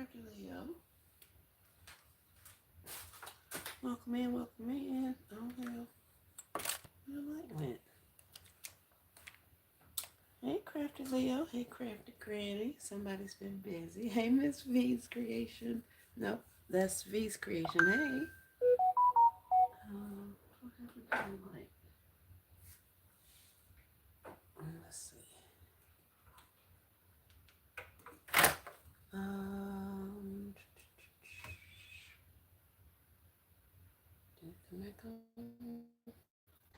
Crafty Leo. Welcome in, welcome in. Oh, well. My light went. Hey, Crafty Leo. Hey, Crafty Granny. Somebody's been busy. Hey, Miss V's Creation. Nope, that's V's Creation. Hey. What happened to the light? Let's see. Did it come back on?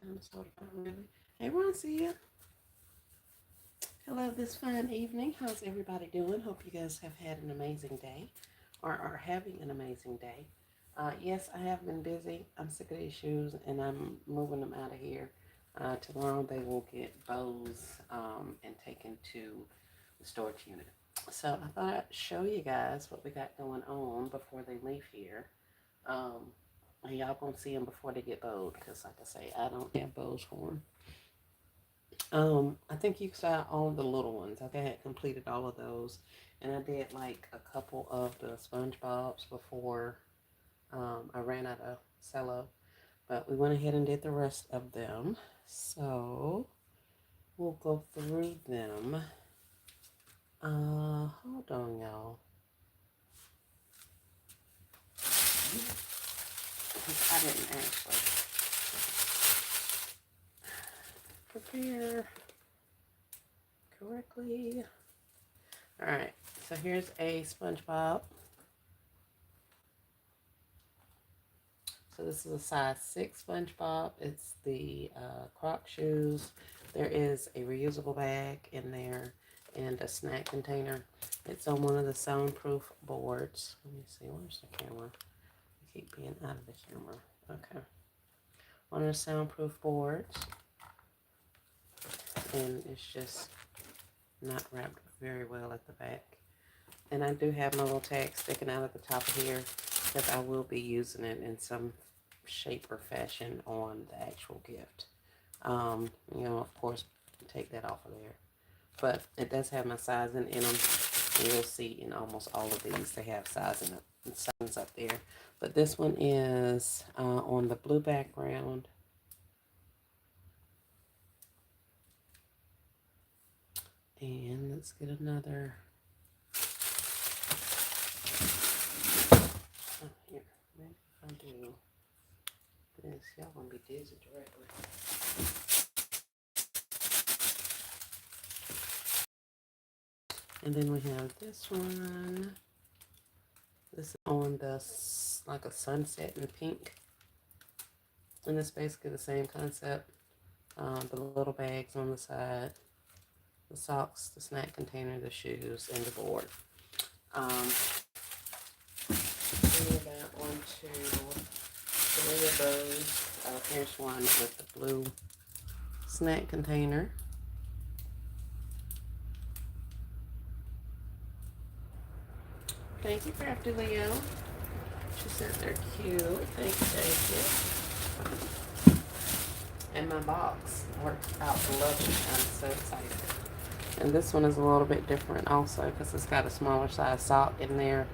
Kind of, sort of, not really. Hey, Roncia. Hello, this fine evening. How's everybody doing? Hope you guys have had an amazing day or are having an amazing day. Yes, I have been busy. I'm sick of these shoes and I'm moving them out of here. Tomorrow they will get bows and taken to the storage unit. So I thought I'd show you guys what we got going on before they leave here. And y'all gonna see them before they get bowed because, like I say, I don't have bows for them. I think you saw all of the little ones. I had completed all of those, and I did like a couple of the SpongeBob's before I ran out of cello, but we went ahead and did the rest of them. So we'll go through them. Hold on, y'all. I didn't actually prepare correctly. All right, so here's a SpongeBob. So this is a size 6 SpongeBob. It's the Croc shoes. There is a reusable bag in there and a snack container. It's on one of the soundproof boards. Let me see, where's the camera? I keep being out of the camera. Okay. One of the soundproof boards. And it's just not wrapped very well at the back. And I do have my little tag sticking out at the top of here because I will be using it in some shape or fashion on the actual gift. You know, of course, take that off of there. But it does have my sizing in them. And you'll see in almost all of these, they have sizing up there. But this one is on the blue background. And let's get another. Oh, here, maybe if I do this, y'all gonna be dizzy directly. And then we have this one. This is on the, like a sunset in pink. And it's basically the same concept. The little bags on the side. The socks, the snack container, the shoes, and the board. We got 1, 2, 3 of those. Here's one with the blue snack container. Thank you, Crafty Leo. She said they're cute. Thank you. And my box works out lovely. I'm so excited. And this one is a little bit different also because it's got a smaller size sock in there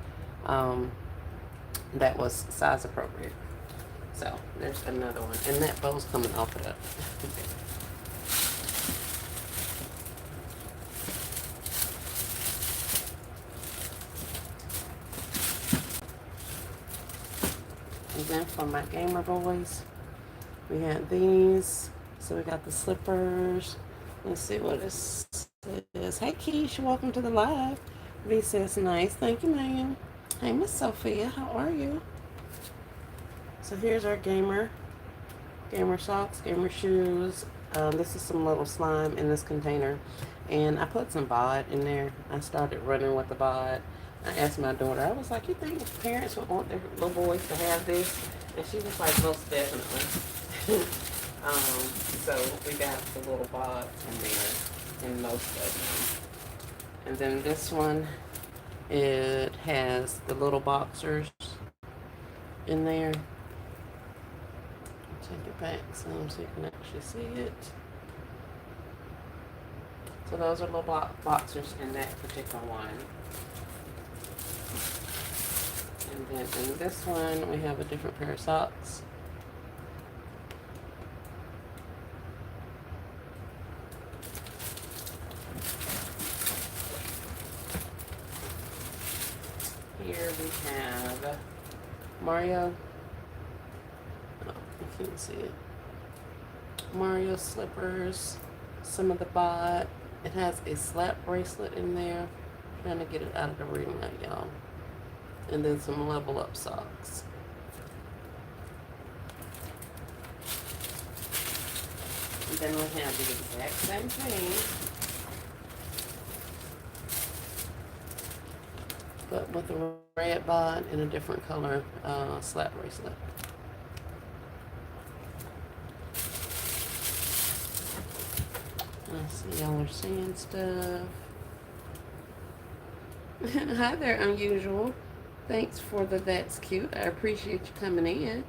that was size appropriate. So there's another one. And that bow's coming off of it. And then for my gamer boys, we had these. So we got the slippers. Let's see what this is. Hey, Keish, welcome to the live. V says nice. Thank you, ma'am. Hey, Miss Sophia, how are you? So here's our gamer socks, gamer shoes. This is some little slime in this container. And I put some bod in there. I started running with the bod. I asked my daughter, I was like, you think parents would want their little boys to have this? And she was like, most definitely. So we got the little bod in there in most of them. And then this one, it has the little boxers in there. Take it back some so you can actually see it. So those are little boxers in that particular one. And then in this one, we have a different pair of socks. Here we have Mario. Oh, you can't see it. Mario slippers. Some of the bot. It has a slap bracelet in there. Trying to get it out of the ring light, y'all. And then some level up socks. And then we have the exact same thing, but with a red bot and a different color slap bracelet. I see y'all are saying stuff. Hi there, Unusual. Thanks for that's cute. I appreciate you coming in.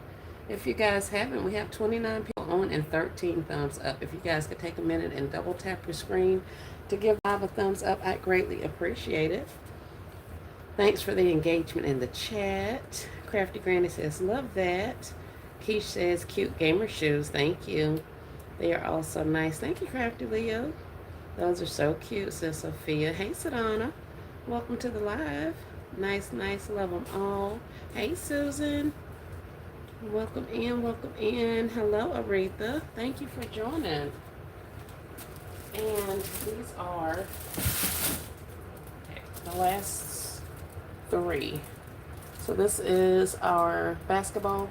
If you guys haven't, we have 29 people on and 13 thumbs up. If you guys could take a minute and double tap your screen to give live a thumbs up, I'd greatly appreciate it. Thanks for the engagement in the chat. Crafty Granny says, love that. Keish says, cute gamer shoes. Thank you. They are also nice. Thank you, Crafty Leo. Those are so cute, says Sophia. Hey, Sedona. Welcome to the live. Nice, nice. Love them all. Hey, Susan. Welcome in, welcome in. Hello, Aretha. Thank you for joining. And these are the last three. So this is our basketball.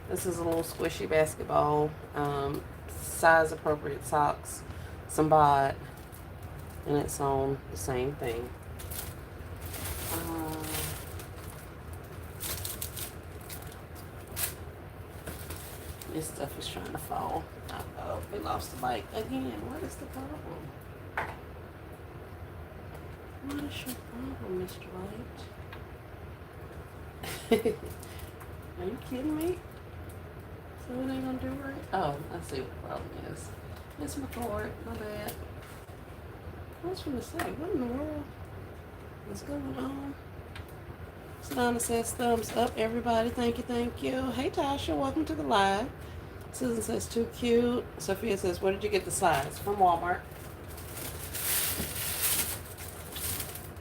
This is a little squishy basketball. Size appropriate socks, some bod, and it's on the same thing. This stuff is trying to fall. Oh, we lost the mic again. What is the problem? What is your problem, Mr. Light? Are you kidding me? So what are they gonna do right? Oh, I see what the problem is. Miss McCord, my bad. I was gonna say, what in the world is going on? Sedona says thumbs up, everybody. Thank you, thank you. Hey Tasha, welcome to the live. Susan says too cute. Sophia says, where did you get the slides? From Walmart.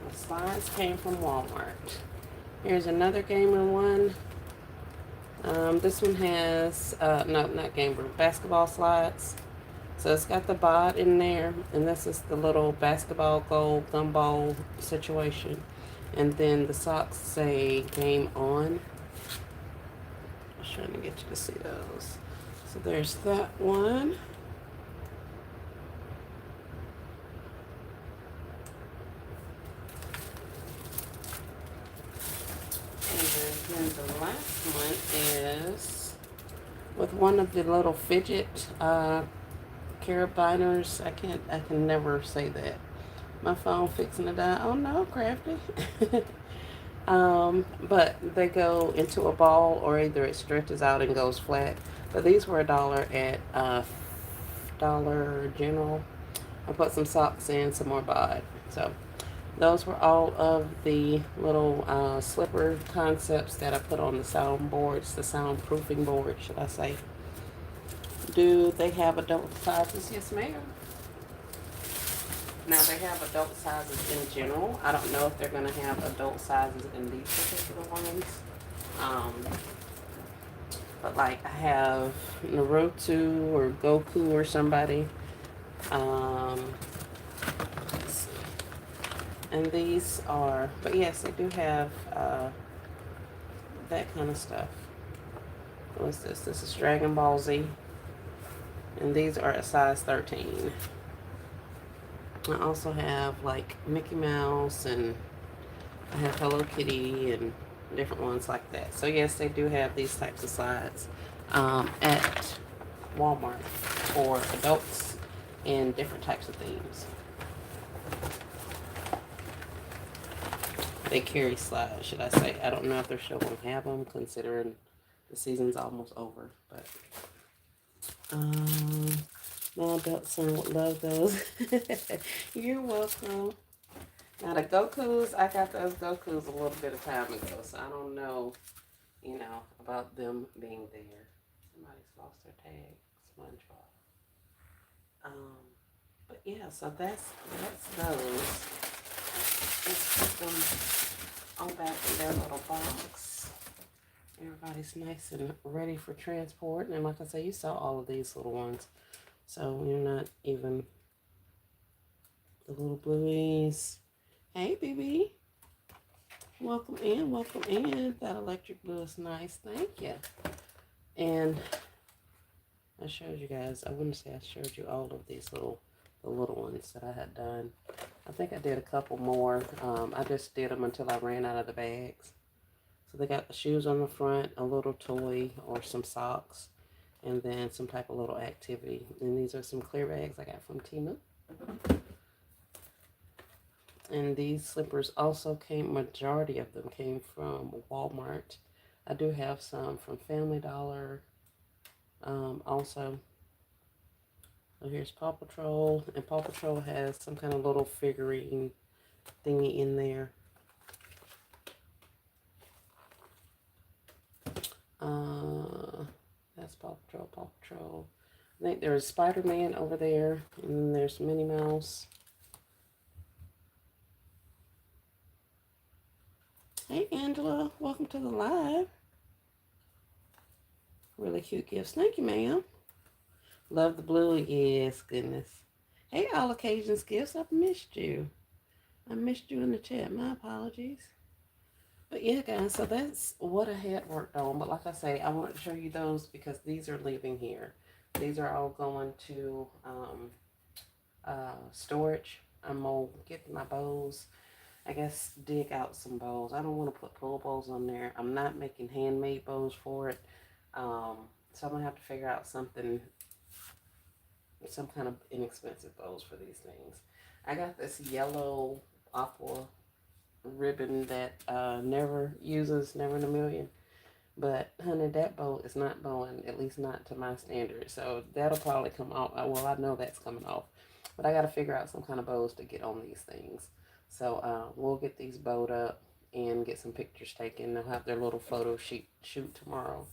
The slides came from Walmart. Here's another gamer one. This one has, no, not gamer, basketball slides. So it's got the bod in there, and this is the little basketball goal gumball situation. And then the socks say game on. I was trying to get you to see those. So there's that one. And then the last one is with one of the little fidget carabiners. I can never say that. My phone fixing to die. Oh no, Crafty. But they go into a ball, or either it stretches out and goes flat. But these were $1 at Dollar General. I put some socks in, some more bod. So those were all of the little slipper concepts that I put on the soundboards, the soundproofing board, should I say. Do they have adult sizes? Yes, ma'am. Now, they have adult sizes in general. I don't know if they're going to have adult sizes in these particular ones. But like I have Naruto or Goku or somebody. Let's see. And these are, but yes, they do have that kind of stuff. What's this? This is Dragon Ball Z. And these are a size 13. I also have like Mickey Mouse, and I have Hello Kitty and different ones like that. So yes, they do have these types of slides at Walmart for adults in different types of themes. They carry slides, should I say. I don't know if they're still going to have them, considering the season's almost over. But my adult son would love those. You're welcome. Now the Gokus, I got those Gokus a little bit of time ago, so I don't know, about them being there. Somebody's lost their tag, SpongeBob. Um, but yeah, so that's those. Let's put them all back in their little box. Everybody's nice and ready for transport. And like I say, you saw all of these little ones. So you're not even the little blueies. Hey, baby. Welcome in, welcome in. That electric blue is nice. Thank you. And I showed you guys, I wouldn't say I showed you all of these the little ones that I had done. I think I did a couple more. I just did them until I ran out of the bags. So they got the shoes on the front, a little toy or some socks, and then some type of little activity. And these are some clear bags I got from Temu. And these slippers also came, majority of them came from Walmart. I do have some from Family Dollar also. So here's Paw Patrol, and Paw Patrol has some kind of little figurine thingy in there. That's Paw Patrol, Paw Patrol. I think there's Spider-Man over there, and then there's Minnie Mouse. Hey, Angela, welcome to the live. Really cute gifts. Thank you, ma'am. Love the blue. Yes, goodness. Hey, All Occasions Gifts. I've missed you. I missed you in the chat. My apologies. But yeah, guys, so that's what I had worked on. But like I say, I want to show you those because these are leaving here. These are all going to storage. I'm going to get my bows. I guess dig out some bows. I don't want to put pull bows on there. I'm not making handmade bows for it. So I'm going to have to figure out something, some kind of inexpensive bows for these things. I got this yellow aqua ribbon that never uses, never in a million. But honey, that bow is not bowing, at least not to my standards. So that'll probably come off. Well, I know that's coming off. But I got to figure out some kind of bows to get on these things. So we'll get these bowed up and get some pictures taken. They'll have their little photo shoot tomorrow.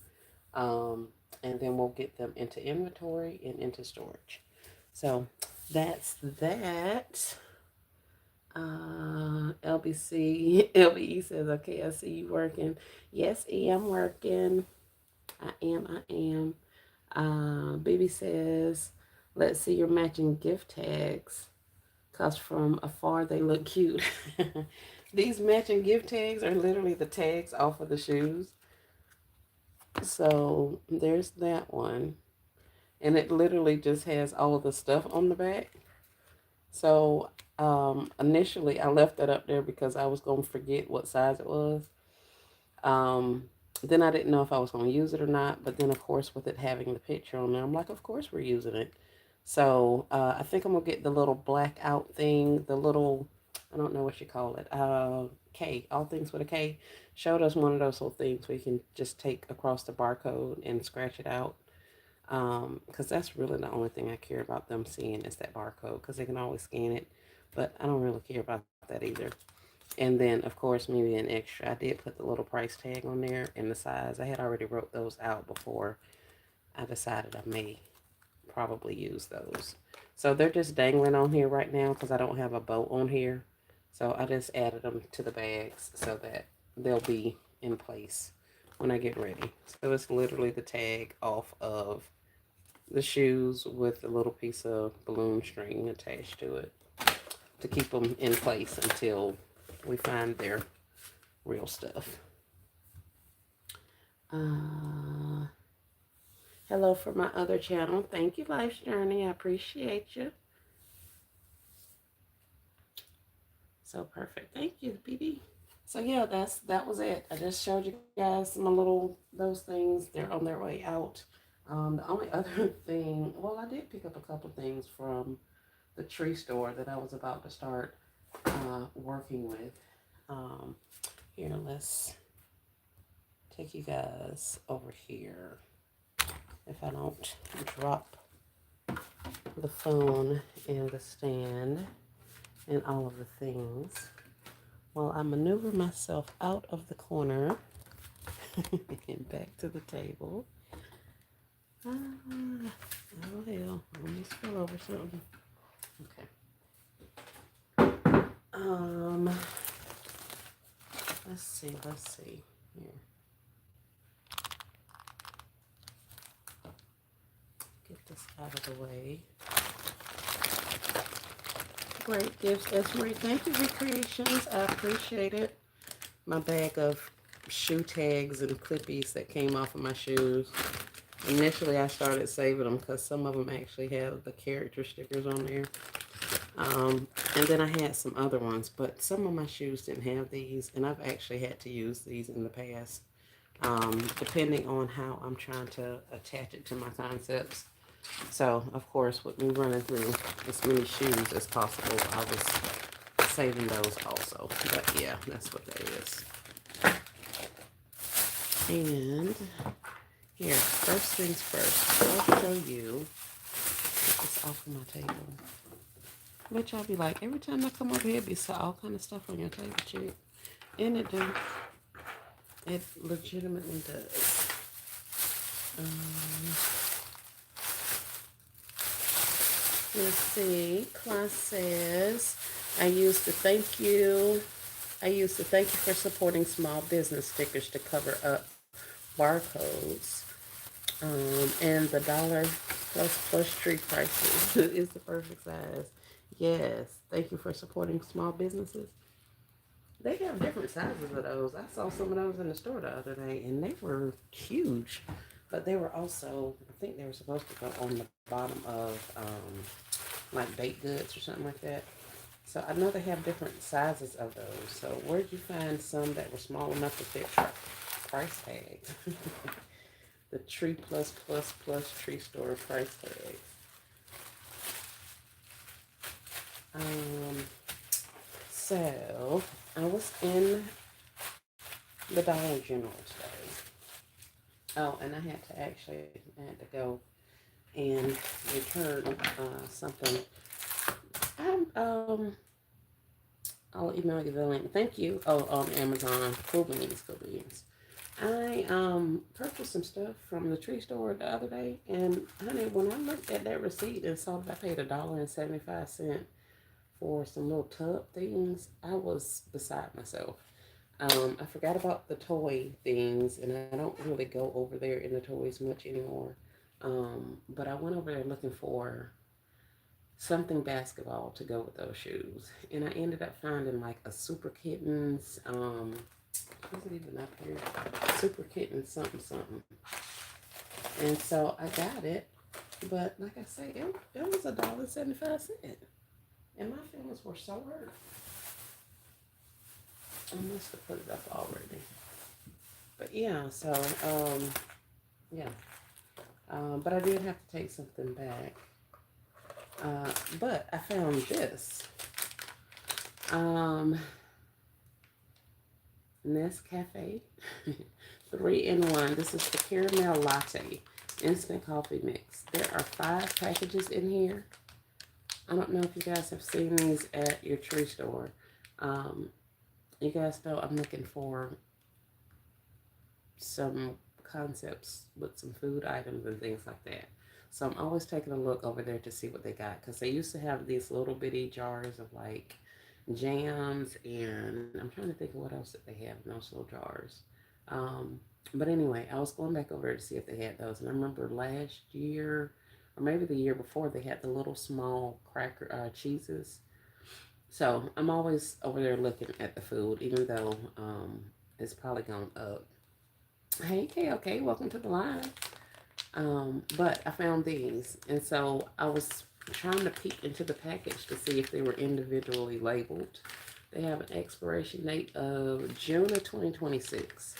And then we'll get them into inventory and into storage. So that's that. LBE says, okay, I see you working. Yes, E, I'm working. I am. Baby says, let's see your matching gift tags. Because from afar, they look cute. These matching gift tags are literally the tags off of the shoes. So there's that one. And it literally just has all of the stuff on the back. So initially, I left that up there because I was going to forget what size it was. Then I didn't know if I was going to use it or not. But then, of course, with it having the picture on there, I'm like, of course we're using it. So I think I'm going to get the little blackout thing, the little, I don't know what you call it, K, all things with a K. Showed us one of those little things where you can just take across the barcode and scratch it out. Because that's really the only thing I care about them seeing is that barcode, because they can always scan it. But I don't really care about that either. And then, of course, maybe an extra. I did put the little price tag on there and the size. I had already wrote those out before I decided I may probably use those. So they're just dangling on here right now because I don't have a bow on here. So I just added them to the bags so that they'll be in place when I get ready. So it's literally the tag off of the shoes with a little piece of balloon string attached to it to keep them in place until we find their real stuff. Hello from my other channel. Thank you, Life's Journey. I appreciate you. So perfect. Thank you, BB. So yeah, that was it. I just showed you guys those things. They're on their way out. The only other thing, well, I did pick up a couple things from the tree store that I was about to start working with. Here, let's take you guys over here. If I don't drop the phone and the stand and all of the things. while I maneuver myself out of the corner and back to the table. Ah, oh hell, I almost fell over something. Okay. Um, let's see. Here, get this out of the way. Great gifts, Esmery. Thank you, Recreations. I appreciate it. My bag of shoe tags and clippies that came off of my shoes. Initially, I started saving them because some of them actually have the character stickers on there. And then I had some other ones, but some of my shoes didn't have these, and I've actually had to use these in the past, depending on how I'm trying to attach it to my concepts. So, of course, with me running through as many shoes as possible, I was saving those also. But yeah, that's what that is. And here, first things first, I'll show you. Get this off of my table. But y'all be like, every time I come over here, be all kind of stuff on your table, chick. And it do. It legitimately does. Let's see. Class says, I used to thank you for supporting small business stickers to cover up barcodes. And the dollar plus tree prices is the perfect size. Yes, thank you for supporting small businesses. They have different sizes of those. I saw some of those in the store the other day, and they were huge. But they were also, I think they were supposed to go on the bottom of like baked goods or something like that. So I know they have different sizes of those. So where'd you find some that were small enough to fit price tags? The tree plus tree store price tags. So I was in the Dollar General today. Oh, and I had to go and return something. Um, I'll email you the link. Thank you. Oh, on Amazon. Cool beans. I purchased some stuff from the tree store the other day, and honey, when I looked at that receipt and saw that I paid $1.75 for some little tub things, I was beside myself. I forgot about the toy things, and I don't really go over there in the toys much anymore. But I went over there looking for something basketball to go with those shoes, and I ended up finding like a Super Kittens. Wasn't even up here. Super Kittens something. And so I got it, but like I say, it was $1.75, and my feelings were so hurt. I must have put it up already. But yeah, so, yeah. But I did have to take something back. But I found this. Nescafe 3-in-1. This is the caramel latte instant coffee mix. There are 5 packages in here. I don't know if you guys have seen these at your tree store. You guys know I'm looking for some concepts with some food items and things like that. So I'm always taking a look over there to see what they got, because they used to have these little bitty jars of like jams, and I'm trying to think of what else that they have in those little jars. But anyway, I was going back over there to see if they had those, and I remember last year or maybe the year before they had the little small cracker cheeses. So I'm always over there looking at the food, even though it's probably gone up. Hey, KLK, welcome to the live. But I found these, and so I was trying to peek into the package to see if they were individually labeled. They have an expiration date of June of 2026.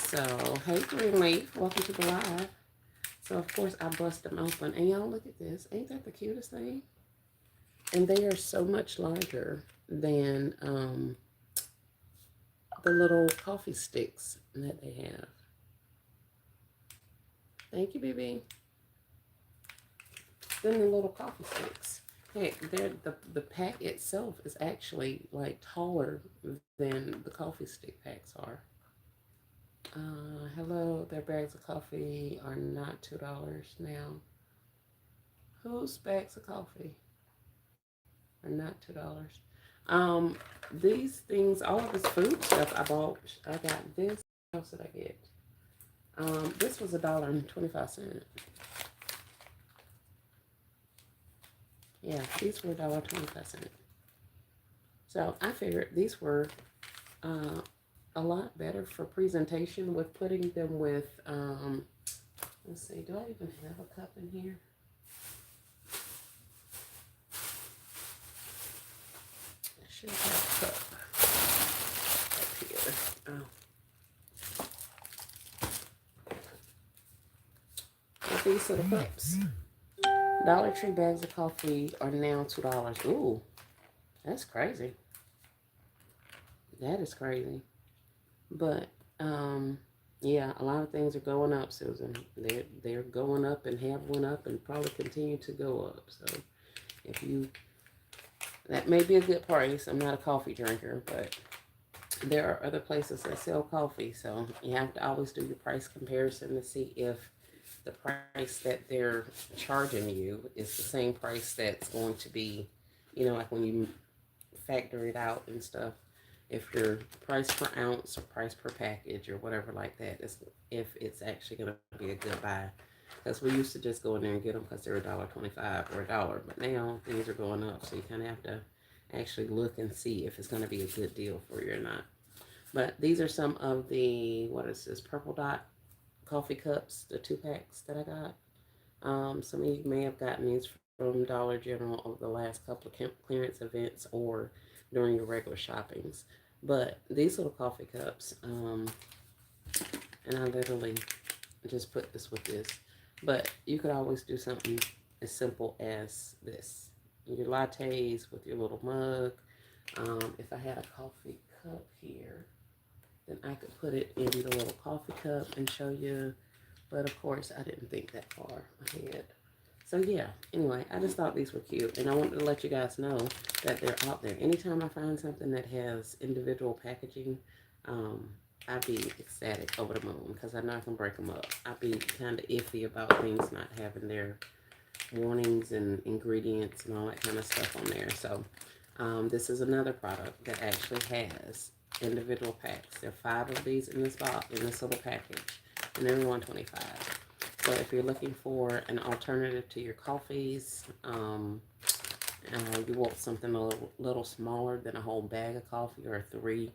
So, hey, Greenleaf, welcome to the live. So, of course, I bust them open, and y'all look at this. Ain't that the cutest thing? And they are so much larger than the little coffee sticks that they have. Thank you, BB. Then the little coffee sticks. Heck, the pack itself is actually like taller than the coffee stick packs are. Hello, their bags of coffee are not $2 now. Whose bags of coffee are not $2? Um, these things, all of this food stuff I bought. I got this. What else did I get? This was $1.25. Yeah, these were $1.25. So I figured these were uh, a lot better for presentation with putting them with, let's see, do I even have a cup in here? I should have a cup up here. Oh, with these little cups. Dollar Tree bags of coffee are now $2. Ooh, that's crazy. That is crazy. But yeah, a lot of things are going up, Susan. They're going up and have went up and probably continue to go up. So if you that may be a good price. I'm not a coffee drinker, but there are other places that sell coffee, so you have to always do your price comparison to see if the price that they're charging you is the same price that's going to be, like when you factor it out and stuff. If your price per ounce or price per package or whatever like that is, if it's actually going to be a good buy. Because we used to just go in there and get them because they're $1.25 or $1, but now things are going up, so you kind of have to actually look and see if it's going to be a good deal for you or not. But these are some of the, what is this, Purple Dot coffee cups, the 2 packs that I got. Some of you may have gotten these from Dollar General over the last couple of clearance events or during your regular shoppings. But these little coffee cups, and I literally just put this with this. But you could always do something as simple as this. Your lattes with your little mug. If I had a coffee cup here, then I could put it in the little coffee cup and show you. But of course, I didn't think that far ahead. So yeah, anyway, I just thought these were cute. And I wanted to let you guys know that they're out there. Anytime I find something that has individual packaging, um, I'd be ecstatic over the moon because I know I can break them up. I'd be kind of iffy about things not having their warnings and ingredients and all that kind of stuff on there. So this is another product that actually has individual packs. There are 5 of these in this box, in this little package, and they're $1.25. So if you're looking for an alternative to your coffees, you want something a little smaller than a whole bag of coffee or a 3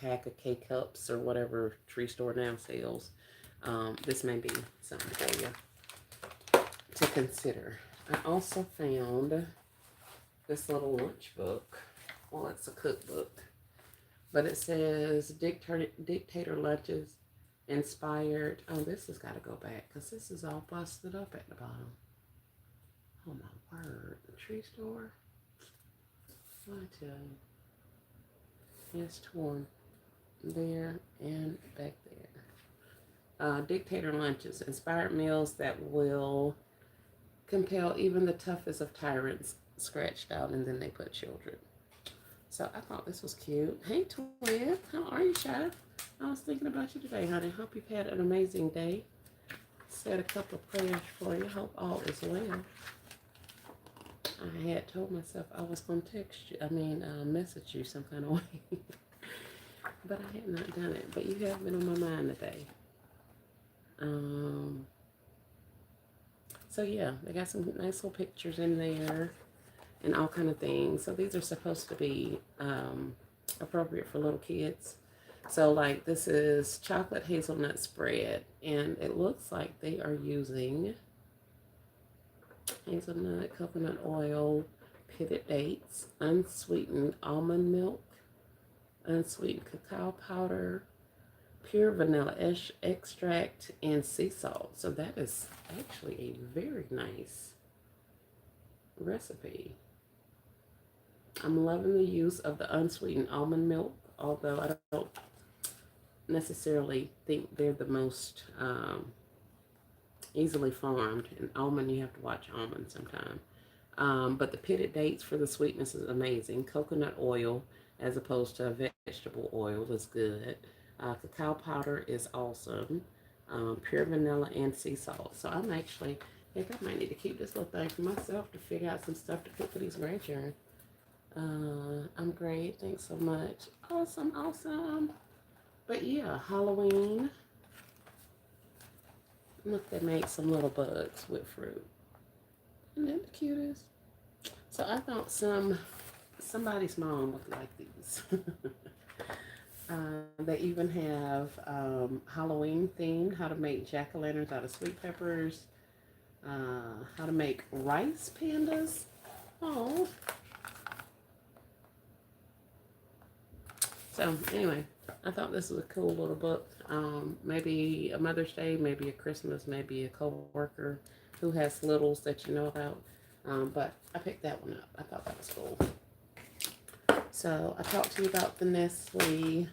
pack of K cups or whatever Tree Store now sells, this may be something for you to consider. I also found this little lunch book. Well, it's a cookbook, but it says Dictator Lunches Inspired. Oh, this has got to go back because this is all busted up at the bottom. Oh my word. The Tree Store? I tell you. It's torn there and back there. Dictator Lunches. Inspired meals that will compel even the toughest of tyrants, scratched out, and then they put children. So I thought this was cute. Hey, Twin. How are you, Chef? I was thinking about you today, honey. Hope you've had an amazing day. Said a couple of prayers for you. Hope all is well. I had told myself I was going to message you some kind of way. But I had not done it. But you have been on my mind today. So yeah, they got some nice little pictures in there and all kind of things. So these are supposed to be appropriate for little kids. So like this is chocolate hazelnut spread, and it looks like they are using hazelnut, coconut oil, pitted dates, unsweetened almond milk, unsweetened cacao powder, pure vanilla extract, and sea salt. So that is actually a very nice recipe. I'm loving the use of the unsweetened almond milk, although I don't necessarily think they're the most easily farmed. And almond, you have to watch almond sometime. But the pitted dates for the sweetness is amazing. Coconut oil as opposed to vegetable oil is good. Cacao powder is awesome. Pure vanilla and sea salt. So I'm actually, I think I might need to keep this little thing for myself to figure out some stuff to cook for these grandchildren. I'm great. Thanks so much. Awesome, awesome. But yeah, Halloween. Look, they made some little bugs with fruit. Isn't that the cutest? So I thought somebody's mom would like these. They even have Halloween themed, how to make jack-o'-lanterns out of sweet peppers, how to make rice pandas. Oh, so anyway, I thought this was a cool little book. Maybe a Mother's Day, maybe a Christmas, maybe a coworker who has littles that you know about. But I picked that one up. I thought that was cool. So I talked to you about the Nestle,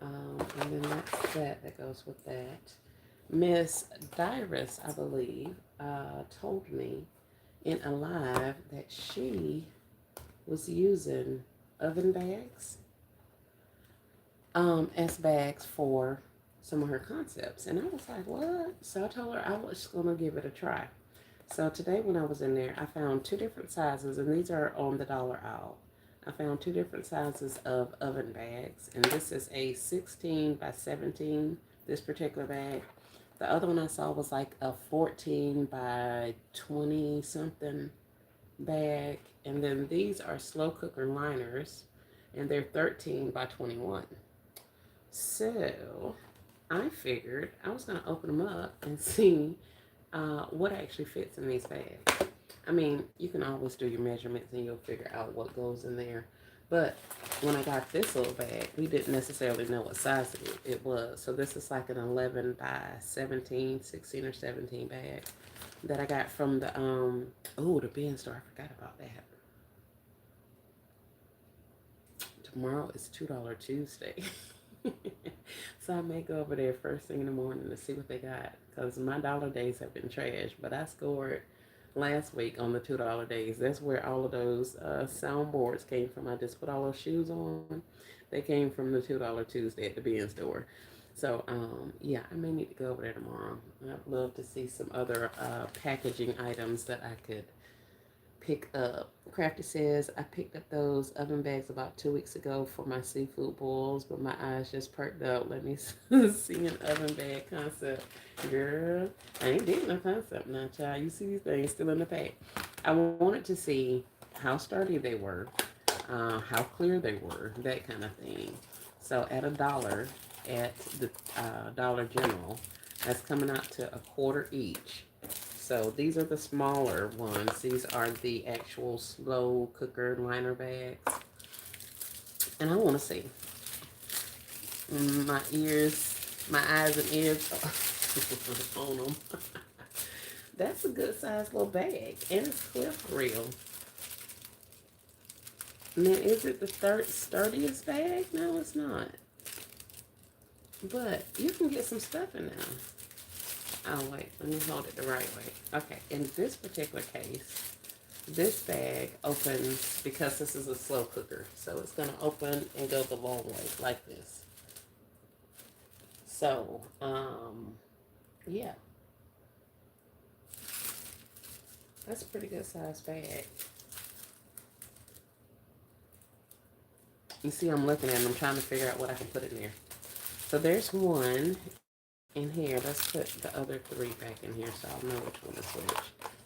and then that's that goes with that. Miss Dyrus, I believe, told me in a live that she was using oven bags as bags for some of her concepts. And I was like, what? So I told her I was going to give it a try. So today when I was in there, I found two different sizes, and these are on the dollar aisle. I found two different sizes of oven bags, and this is a 16 by 17, this particular bag. The other one I saw was like a 14 by 20 something bag, and then these are slow cooker liners, and they're 13 by 21. So I figured I was going to open them up and see what actually fits in these bags. I mean, you can always do your measurements and you'll figure out what goes in there. But when I got this little bag, we didn't necessarily know what size it was. So this is like an 11 by 17, 16 or 17 bag that I got from the, the bin store. I forgot about that. Tomorrow is $2 Tuesday. So I may go over there first thing in the morning to see what they got. Because my dollar days have been trash. But I scored last week on the $2 days. That's where all of those soundboards came from. I just put all those shoes on. They came from the $2 Tuesday at the bin store. So, yeah, I may need to go over there tomorrow. I'd love to see some other packaging items that I could pick up. Crafty says, I picked up those oven bags about 2 weeks ago for my seafood boils, but my eyes just perked up. Let me see an oven bag concept. Girl, I ain't did no concept now, child. You see these things still in the pack. I wanted to see how sturdy they were, how clear they were, that kind of thing. So at $1 at the Dollar General, that's coming out to $1.25 each. So these are the smaller ones. These are the actual slow cooker liner bags. And I want to see. My eyes and ears on them. That's a good sized little bag. And it's clip real. Now, is it the sturdiest bag? No, it's not. But you can get some stuff in there. Oh, wait, let me hold it the right way. Okay, in this particular case, this bag opens, because this is a slow cooker, so it's going to open and go the long way, like this. So, yeah. That's a pretty good size bag. You see, I'm looking at it, I'm trying to figure out what I can put in there. So there's one in here. Let's put the other three back in here so I'll know which one to switch,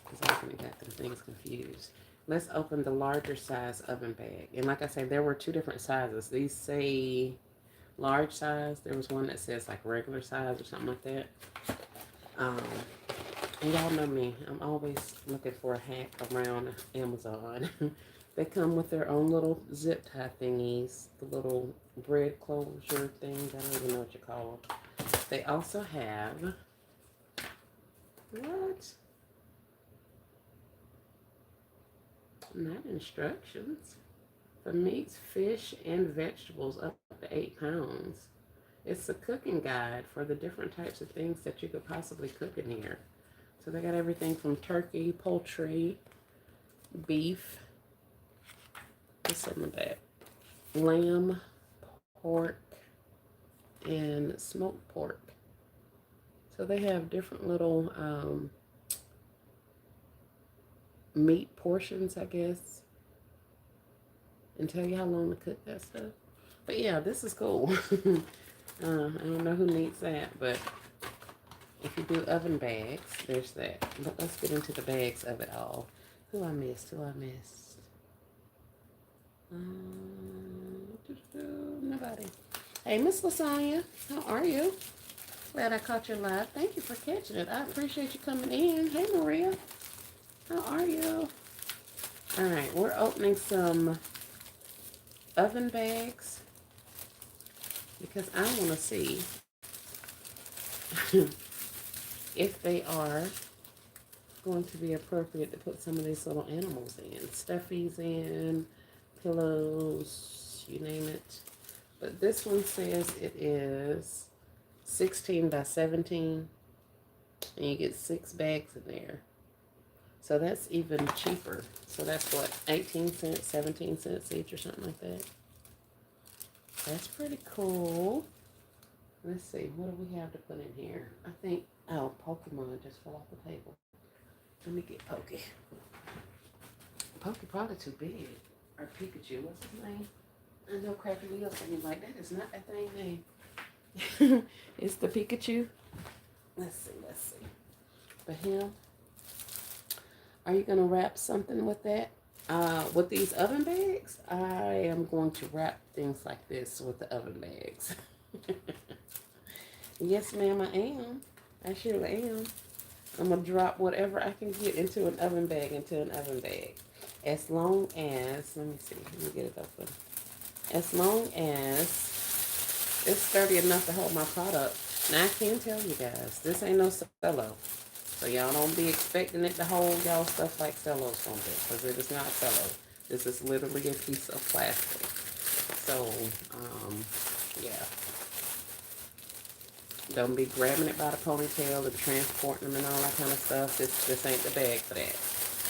because I kind of got them things confused. Let's open the larger size oven bag. And like I said, there were two different sizes. These say large size. There was one that says like regular size or something like that. And y'all know me. I'm always looking for a hack around Amazon. They come with their own little zip tie thingies, the little bread closure things. I don't even know what you call them. They also have, what? Not instructions. For meats, fish, and vegetables up to 8 pounds. It's a cooking guide for the different types of things that you could possibly cook in here. So they got everything from turkey, poultry, beef. What's some of that? Lamb, pork, and smoked pork. So they have different little meat portions, I guess, and tell you how long to cook that stuff. But yeah, this is cool. I don't know who needs that, but if you do oven bags, there's that. But let's get into the bags of it all. Who I missed? Who I missed? Nobody. Hey, Miss Lasagna, how are you? Glad I caught you live. Thank you for catching it. I appreciate you coming in. Hey, Maria, how are you? All right, we're opening some oven bags because I want to see if they are going to be appropriate to put some of these little animals in. Stuffies in, pillows, you name it. But this one says it is 16 by 17, and you get 6 bags in there. So that's even cheaper. So that's what, 18 cents, 17 cents each or something like that. That's pretty cool. Let's see, what do we have to put in here? I think, oh, Pokemon just fell off the table. Let me get Pokey. Pokey probably too big. Or Pikachu, what's his name? I know Crappy Wheels and he's like, that is not that thing name. It's the Pikachu. Let's see. For him, are you going to wrap something with that? With these oven bags, I am going to wrap things like this with the oven bags. Yes, ma'am, I am. I surely am. I'm going to drop whatever I can get into an oven bag, As long as, let me see, let me get it open. As long as it's sturdy enough to hold my product. Now, I can tell you guys, this ain't no cello. So y'all don't be expecting it to hold y'all stuff like cello's gonna do, because it is not cello. This is literally a piece of plastic. So, yeah. Don't be grabbing it by the ponytail and transporting them and all that kind of stuff. This ain't the bag for that.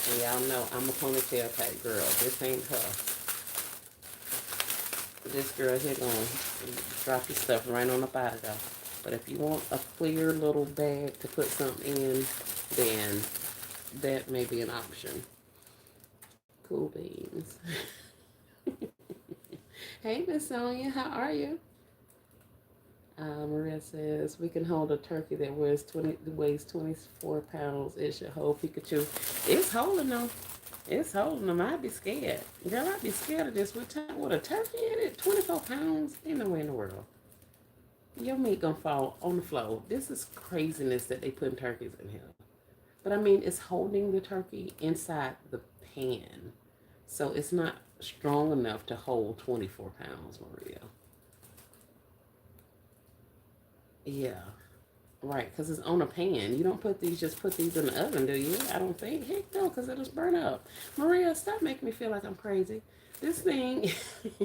And y'all know I'm a ponytail type girl. This ain't her. This girl here gonna drop your stuff right on up out of there. But if you want a clear little bag to put something in, then that may be an option. Cool beans. Hey, Miss Sonia, how are you? Maria says, we can hold a turkey that weighs 24 pounds. It should hold Pikachu. It's holding them. It's holding them. I'd be scared. Girl, I'd be scared of this. With a turkey in it, 24 pounds? Ain't no way in the world. Your meat gonna fall on the floor. This is craziness that they put turkeys in here. But I mean, it's holding the turkey inside the pan. So it's not strong enough to hold 24 pounds, Maria. Yeah, right, because it's on a pan. You don't just put these in the oven, do you? I don't think. Heck no, because it'll burn up. Maria, stop making me feel like I'm crazy. This thing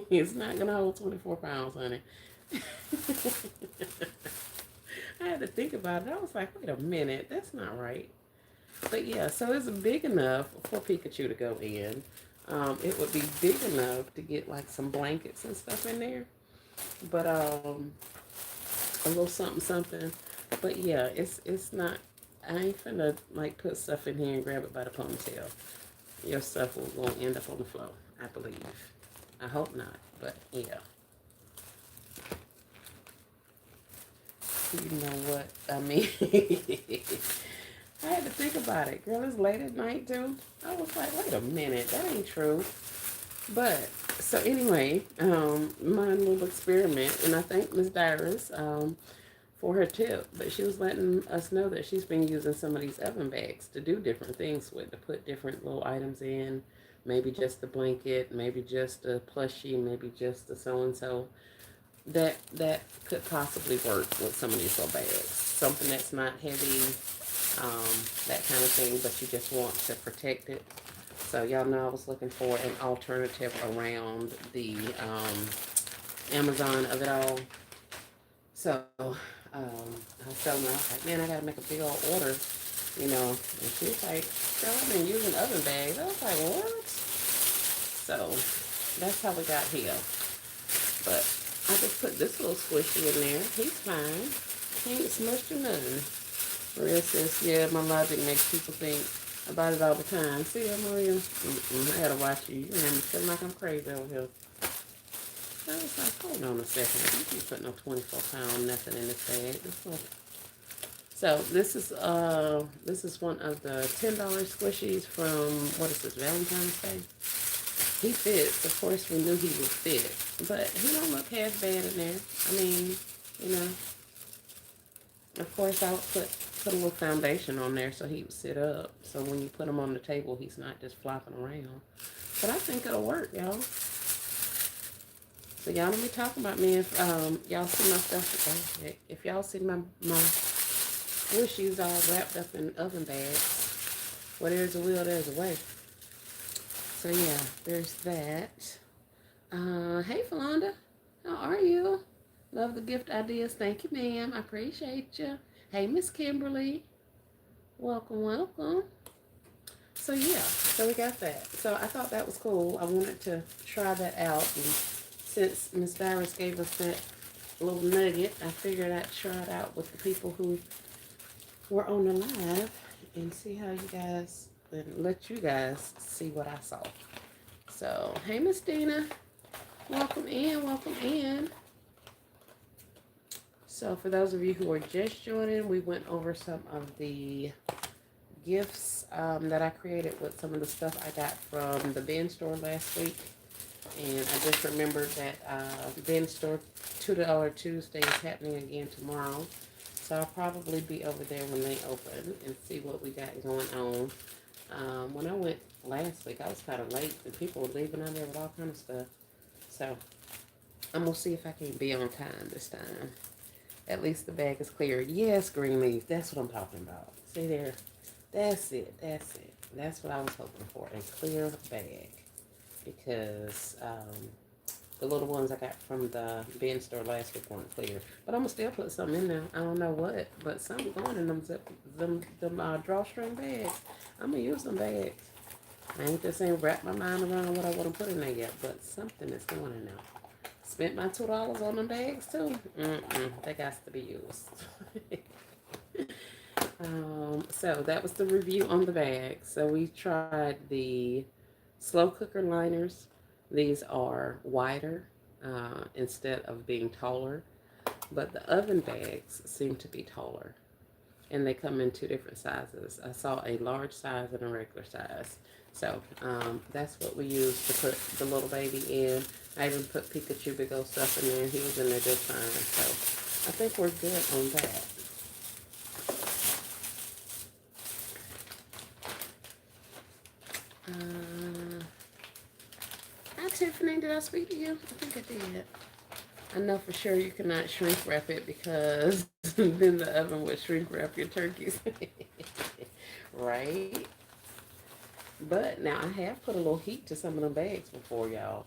is not going to hold 24 pounds, honey. I had to think about it. I was like, wait a minute, that's not right. But yeah, so it's big enough for Pikachu to go in. It would be big enough to get like some blankets and stuff in there. But a little something. But yeah, it's not. I ain't finna like put stuff in here and grab it by the ponytail. Your stuff will end up on the floor, I believe. I hope not, but yeah. You know what I mean? I had to think about it. Girl, it's late at night too. I was like, wait a minute, that ain't true. But so anyway, my little experiment, and I thank Miss Dyrus for her tip. But she was letting us know that she's been using some of these oven bags to do different things with, to put different little items in. Maybe just a blanket, maybe just a plushie, maybe just a so-and-so. That could possibly work with some of these little bags. Something that's not heavy, that kind of thing, but you just want to protect it. So y'all know I was looking for an alternative around the Amazon of it all. So I was telling her, I was like, man, I gotta make a big old order you know, and she's like, girl, I've been using oven bags. I was like, what? So that's how we got here. But I just put this little squishy in there. He's fine. He ain't smushed or nothing. Maria says, yeah, my logic makes people think about it all the time. See that, Maria? I gotta watch you. You have me feeling like I'm crazy over here. I was like, hold on a second. You can't put no 24-pound nothing in this bag. So this is one of the $10 squishies from, what is this, Valentine's Day? He fits. Of course, we knew he would fit, but he don't look half bad in there. I mean, you know, of course, I'll put a little foundation on there so he would sit up. So when you put him on the table, he's not just flopping around. But I think it'll work, y'all. So y'all don't be talking about me if y'all see my stuff. If y'all see my squishies all wrapped up in oven bags, where there's a will, there's a way. So yeah, there's that. Hey, Falonda, how are you? Love the gift ideas. Thank you, ma'am. I appreciate you. Hey, Miss Kimberly. Welcome, welcome. So yeah, so we got that. So I thought that was cool. I wanted to try that out. And since Miss Virus gave us that little nugget, I figured I'd try it out with the people who were on the live and see how you guys, and let you guys see what I saw. So, hey, Miss Dina. Welcome in, welcome in. So for those of you who are just joining, we went over some of the gifts that I created with some of the stuff I got from the bin store last week. And I just remembered that bin store $2 Tuesday is happening again tomorrow. So I'll probably be over there when they open and see what we got going on. When I went last week, I was kind of late and people were leaving out there with all kind of stuff. So I'm going to see if I can be on time this time. At least the bag is cleared. Yes, Greenleaf, that's what I'm talking about. See there? That's it. That's it. That's what I was hoping for, a clear bag. Because the little ones I got from the bin store last week weren't clear. But I'm going to still put something in there. I don't know what, but something going in them drawstring bags. I'm going to use them bags. I ain't wrapped my mind around what I want to put in there yet, but something is going in there. Spent my $2 on them bags too. They got to be used. So that was the review on the bags. So we tried the slow cooker liners. These are wider instead of being taller, but the oven bags seem to be taller, and they come in two different sizes. I saw a large size and a regular size. So that's what we used to put the little baby in. I even put Pikachu Big Old stuff in there. He was in there just fine. So I think we're good on that. Hi, Tiffany. Did I speak to you? I think I did. I know for sure you cannot shrink wrap it because then the oven would shrink wrap your turkeys. Right? But now I have put a little heat to some of them bags before, y'all.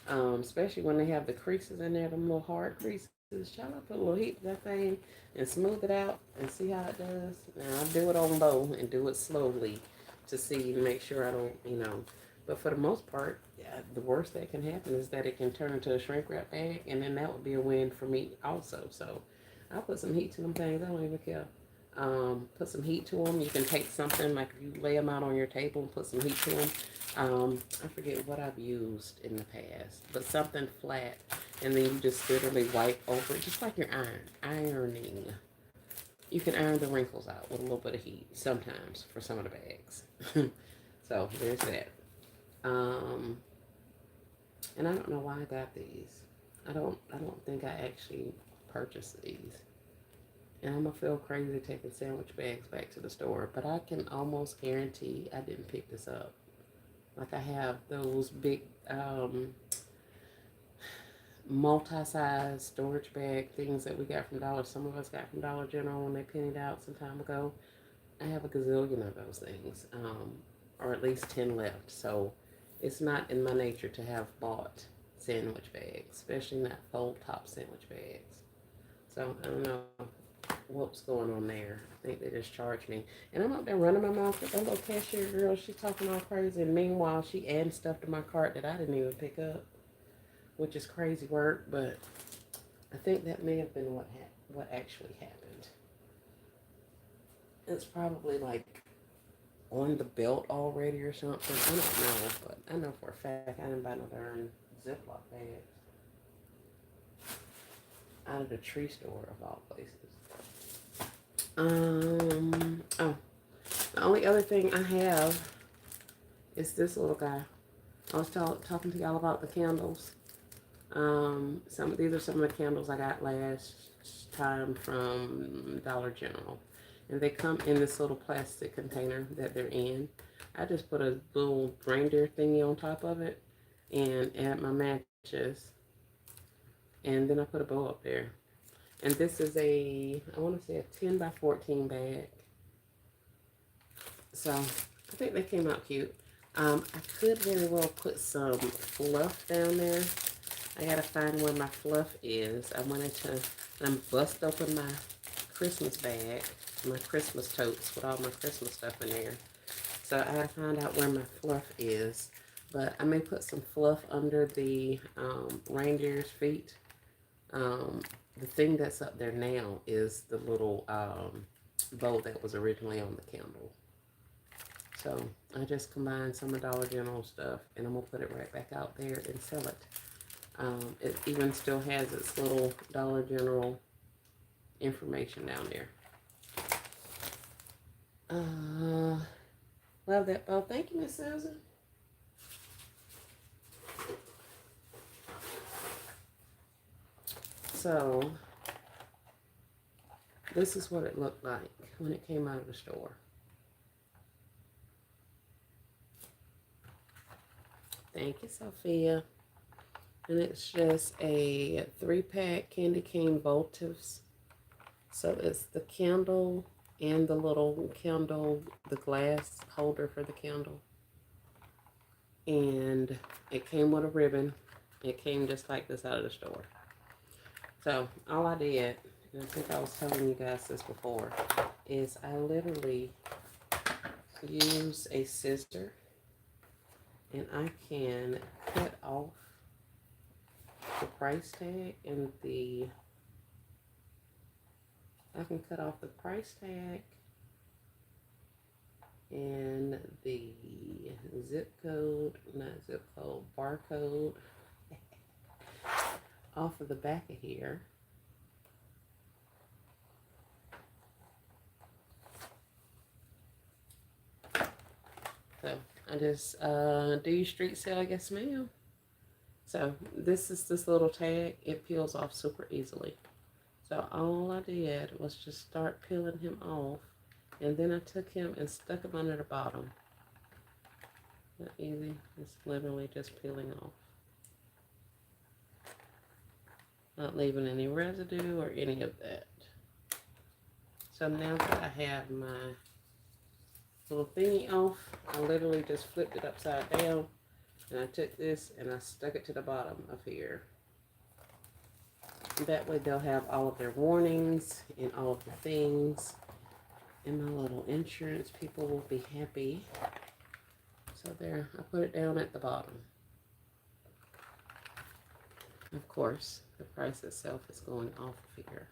Especially when they have the creases in there, them little hard creases. Shall I put a little heat to that thing and smooth it out and see how it does? Now I do it on low and do it slowly to see, make sure I don't, But for the most part, yeah, the worst that can happen is that it can turn into a shrink wrap bag, and then that would be a win for me also. So I'll put some heat to them things. I don't even care. Put some heat to them. You can take something, like if you lay them out on your table and put some heat to them. I forget what I've used in the past, but something flat, and then you just literally wipe over it, just like your ironing. You can iron the wrinkles out with a little bit of heat sometimes for some of the bags. So there's that. And I don't know why I got these. I don't think I actually purchased these. And I'm gonna feel crazy taking sandwich bags back to the store, but I can almost guarantee I didn't pick this up. Like I have those big multi-size storage bag things that we got from some of us got from Dollar General when they pennied out some time ago. I have a gazillion of those things, or at least 10 left. So it's not in my nature to have bought sandwich bags, especially not fold top sandwich bags. So I don't know. what's going on there. I think they just charged me. And I'm out there running my mouth with that little cashier girl. She's talking all crazy. And meanwhile, she adding stuff to my cart that I didn't even pick up, which is crazy work. But I think that may have been what actually happened. It's probably like on the belt already or something. I don't know, but I know for a fact I didn't buy no darn Ziploc bags out of the tree store of all places. Oh, the only other thing I have is this little guy. I was talking to y'all about the candles. These are some of the candles I got last time from Dollar General, and they come in this little plastic container that they're in. I just put a little reindeer thingy on top of it, and add my matches, and then I put a bow up there. And this is I want to say a 10 by 14 bag. So I think they came out cute. I could very well put some fluff down there. I gotta find where my fluff is. I'm bust open my Christmas bag, my Christmas totes with all my Christmas stuff in there. So I gotta find out where my fluff is. But I may put some fluff under the reindeer's feet. The thing that's up there now is the little bow that was originally on the candle. So I just combined some of Dollar General stuff, and I'm gonna put it right back out there and sell it. It even still has its little Dollar General information down there. Love that bow. Thank you, Miss Susan. So this is what it looked like when it came out of the store. Thank you, Sophia. And it's just a 3-pack candy cane votives. So it's the candle and the little candle, the glass holder for the candle. And it came with a ribbon. It came just like this out of the store. So all I did, and I think I was telling you guys this before, is I literally use a scissor and I can cut off the price tag and I can cut off the price tag and the barcode off of the back of here. So I just do your street sale, yes ma'am. So this is this little tag. It peels off super easily. So all I did was just start peeling him off, and then I took him and stuck him under the bottom. Not easy. It's literally just peeling off. Not leaving any residue or any of that. So now that I have my little thingy off, I literally just flipped it upside down, and I took this and I stuck it to the bottom of here. That way they'll have all of their warnings and all of the things, and my little insurance people will be happy. So there, I put it down at the bottom. Of course, the price itself is going off of here.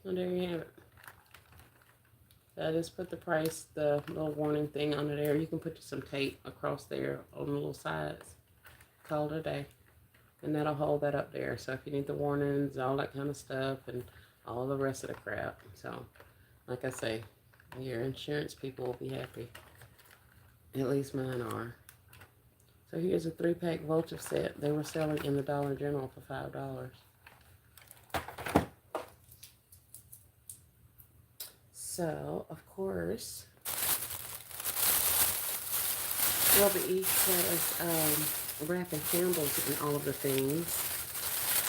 And there you have it. I just put the price, the little warning thing under there. You can put some tape across there on the little sides. Call it a day. And that'll hold that up there. So if you need the warnings, all that kind of stuff, and all the rest of the crap. So, like I say, your insurance people will be happy. At least mine are. So here's a 3-pack vulture set. They were selling in the Dollar General for $5. So, of course, Robert E. has wrapping candles and all of the things.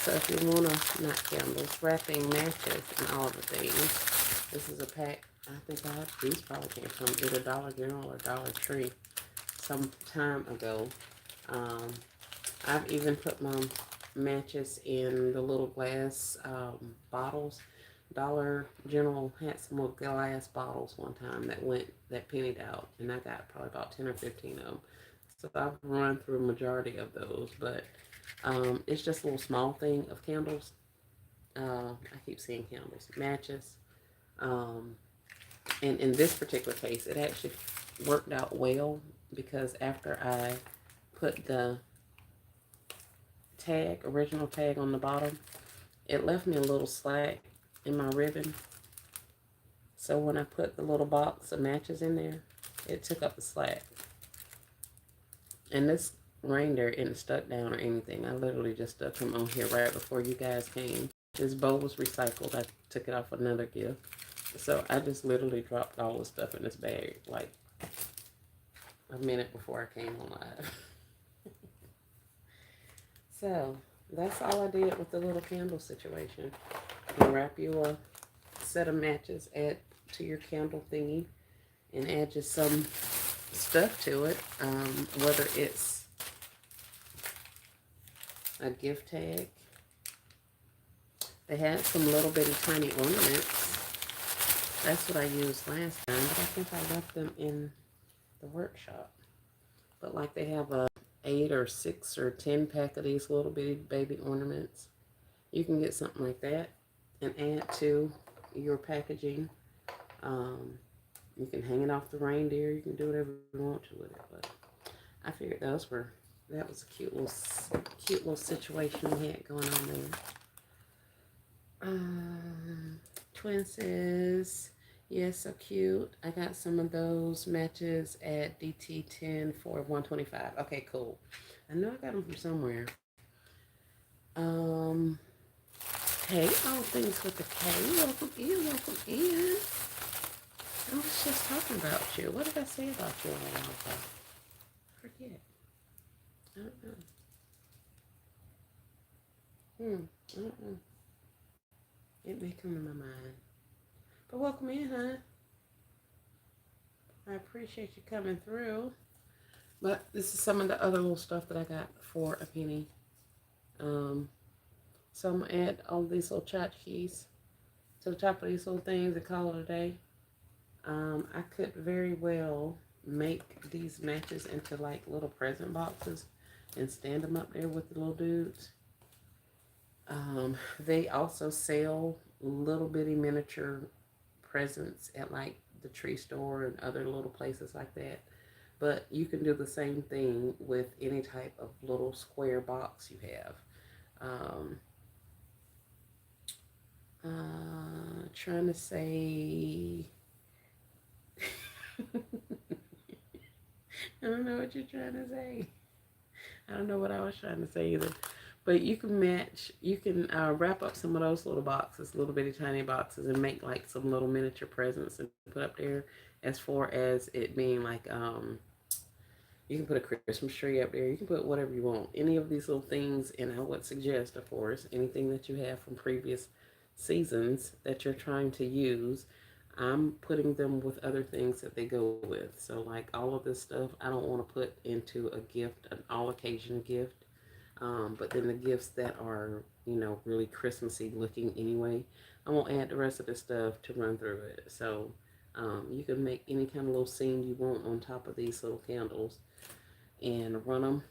So if you want to, not candles, wrapping matches and all of the things, this is a pack I think these probably came from either Dollar General or Dollar Tree some time ago. Um, I've even put my matches in the little glass bottles. Dollar General had some little glass bottles one time that pennied out, and I got probably about 10 or 15 of them. So I've run through a majority of those, but it's just a little small thing of candles. I keep seeing candles, matches. Um, and in this particular case, it actually worked out well because after I put the original tag on the bottom, it left me a little slack in my ribbon. So when I put the little box of matches in there, it took up the slack. And this reindeer isn't stuck down or anything. I literally just stuck him on here right before you guys came. This bow was recycled. I took it off another gift. So I just literally dropped all the stuff in this bag like a minute before I came on live. So that's all I did with the little candle situation. You wrap you a set of matches, add to your candle thingy, and add just some stuff to it, whether it's a gift tag. They had some little bitty tiny ornaments. That's what I used last time, but I think I left them in the workshop. But like they have a 8 or 6 or 10 pack of these little bitty baby ornaments. You can get something like that and add to your packaging. You can hang it off the reindeer. You can do whatever you want to with it. But I figured that was a cute little situation we had going on there. Twin says, yes, so cute. I got some of those matches at DT10 for $125. Okay, cool. I know I got them from somewhere. Hey, all things with the K. Welcome in, welcome in. I was just talking about you. What did I say about you a while ago? Forget. I don't know. I don't know. It may come to my mind. But welcome in, huh? I appreciate you coming through. But this is some of the other little stuff that I got for a penny. So I'm going to add all these little tchotchkes to the top of these little things and call it a day. I could very well make these matches into like little present boxes and stand them up there with the little dudes. They also sell little bitty miniature presents at like the tree store and other little places like that. But you can do the same thing with any type of little square box you have. Trying to say... I don't know what you're trying to say. I don't know what I was trying to say either. But you can wrap up some of those little boxes, little bitty tiny boxes, and make like some little miniature presents and put up there. As far as it being like, you can put a Christmas tree up there. You can put whatever you want. Any of these little things, and I would suggest, of course, anything that you have from previous seasons that you're trying to use, I'm putting them with other things that they go with. So like all of this stuff, I don't want to put into a gift, an all occasion gift. But then the gifts that are, really Christmassy looking anyway, I won't add the rest of the stuff to run through it. So you can make any kind of little scene you want on top of these little candles and run them.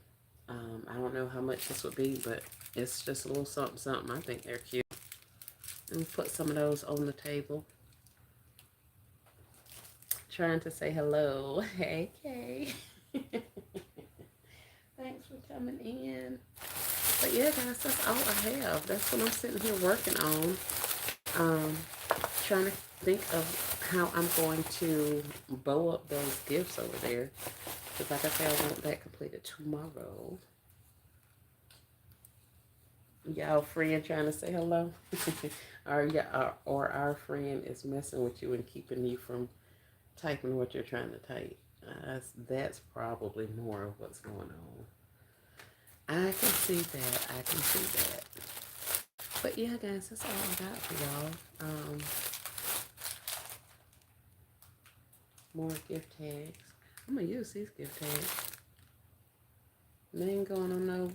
I don't know how much this would be, but it's just a little something, something. I think they're cute. And put some of those on the table. Trying to say hello. Hey, Kay. Thanks for coming in. But yeah, guys, that's all I have. That's what I'm sitting here working on. Trying to think of how I'm going to bow up those gifts over there. Because like I said, I want that completed tomorrow. Y'all friend trying to say hello? or our friend is messing with you and keeping you from typing what you're trying to type. That's probably more of what's going on. I can see that. But yeah, guys, that's all I got for y'all. More gift tags. I'm gonna use these gift tags. They ain't going on no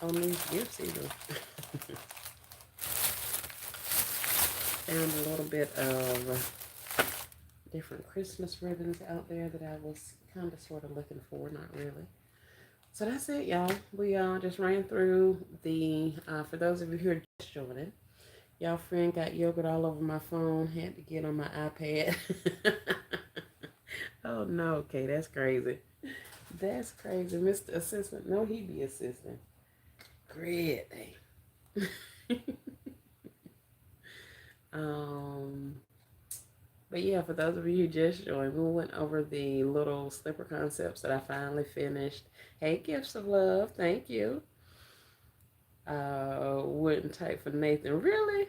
on these gifts either. Found a little bit of different Christmas ribbons out there that I was kind of sort of looking for, not really. So that's it, y'all. We just ran through the, for those of you who are just joining, y'all friend got yogurt all over my phone, had to get on my iPad. Oh no, okay, that's crazy. That's crazy. Mr. Assistant, no, he be assistant. Great. um, but yeah, for those of you who just joined, we went over the little slipper concepts that I finally finished. Hey, gifts of love, thank you. Wouldn't type for Nathan. Really?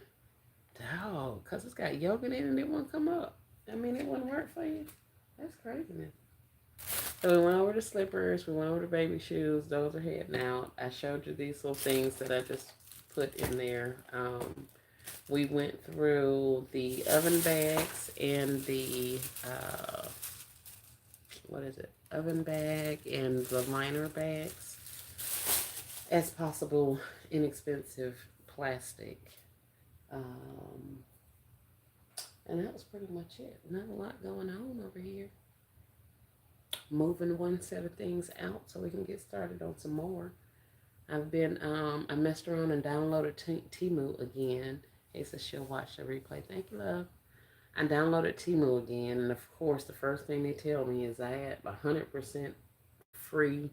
Dog, because it's got yogurt in it and it won't come up. I mean, it wouldn't work for you. That's craziness. So we went over the slippers, we went over the baby shoes. Those are heading out. I showed you these little things that I just put in there. We went through the oven bags and the, what is it? Oven bag and the liner bags as possible inexpensive plastic. And that was pretty much it. Not a lot going on over here. Moving one set of things out so we can get started on some more. I messed around and downloaded Temu again. He says she'll watch the replay. Thank you, love. I downloaded Temu again, and of course, the first thing they tell me is I had 100% free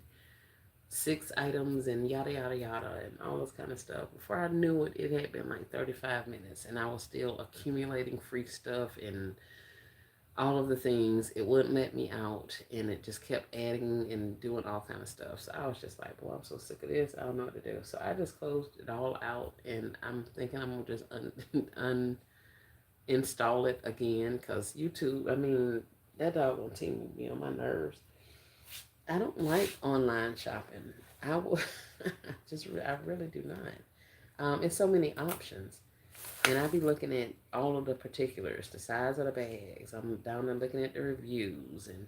6 items and yada yada yada and all this kind of stuff. Before I knew it, it had been like 35 minutes, and I was still accumulating free stuff and all of the things. It wouldn't let me out, and it just kept adding and doing all kind of stuff. So I was just like, boy, I'm so sick of this. I don't know what to do. So I just closed it all out, and I'm thinking I'm gonna just uninstall it again, because YouTube, I mean, that doggone team will be on my nerves. I don't like online shopping. I will I really do not. It's so many options. And I be looking at all of the particulars, the size of the bags. I'm down there looking at the reviews and,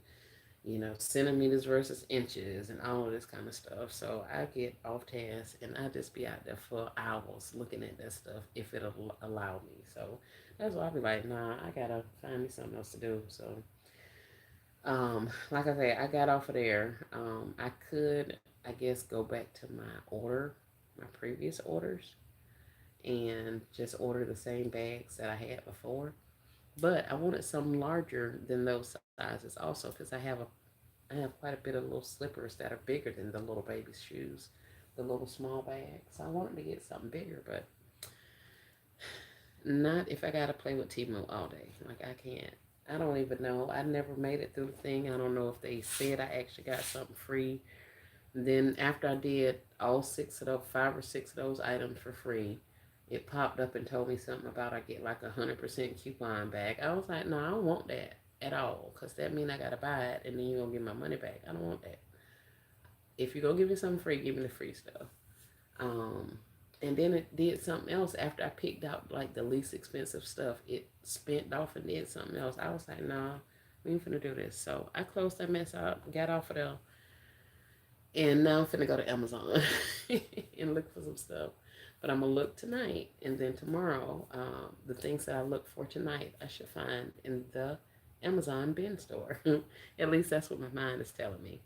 centimeters versus inches and all of this kind of stuff. So I get off task and I just be out there for hours looking at that stuff if it'll allow me. So that's why I be like, nah, I gotta find me something else to do. So, like I say, I got off of there. I could, I guess, go back to my previous orders and just order the same bags that I had before. But I wanted some larger than those sizes also, because I have quite a bit of little slippers that are bigger than the little baby shoes, the little small bags. So I wanted to get something bigger, but not if I gotta play with Timo all day. Like I can't. I don't even know. I never made it through the thing. I don't know if they said I actually got something free. Then after I did all 5 or 6 of those items for free, it popped up and told me something about I get like 100% coupon back. I was like, no, I don't want that at all, because that means I gotta buy it and then you're gonna get my money back. I don't want that. If you're gonna give me something free, give me the free stuff. Um, and then it did something else after I picked out like the least expensive stuff. It spent off and did something else. I was like, nah, we ain't finna do this. So I closed that mess out, got off of there, and now I'm finna go to Amazon and look for some stuff. But I'm gonna look tonight, and then tomorrow, the things that I look for tonight, I should find in the Amazon bin store. At least that's what my mind is telling me.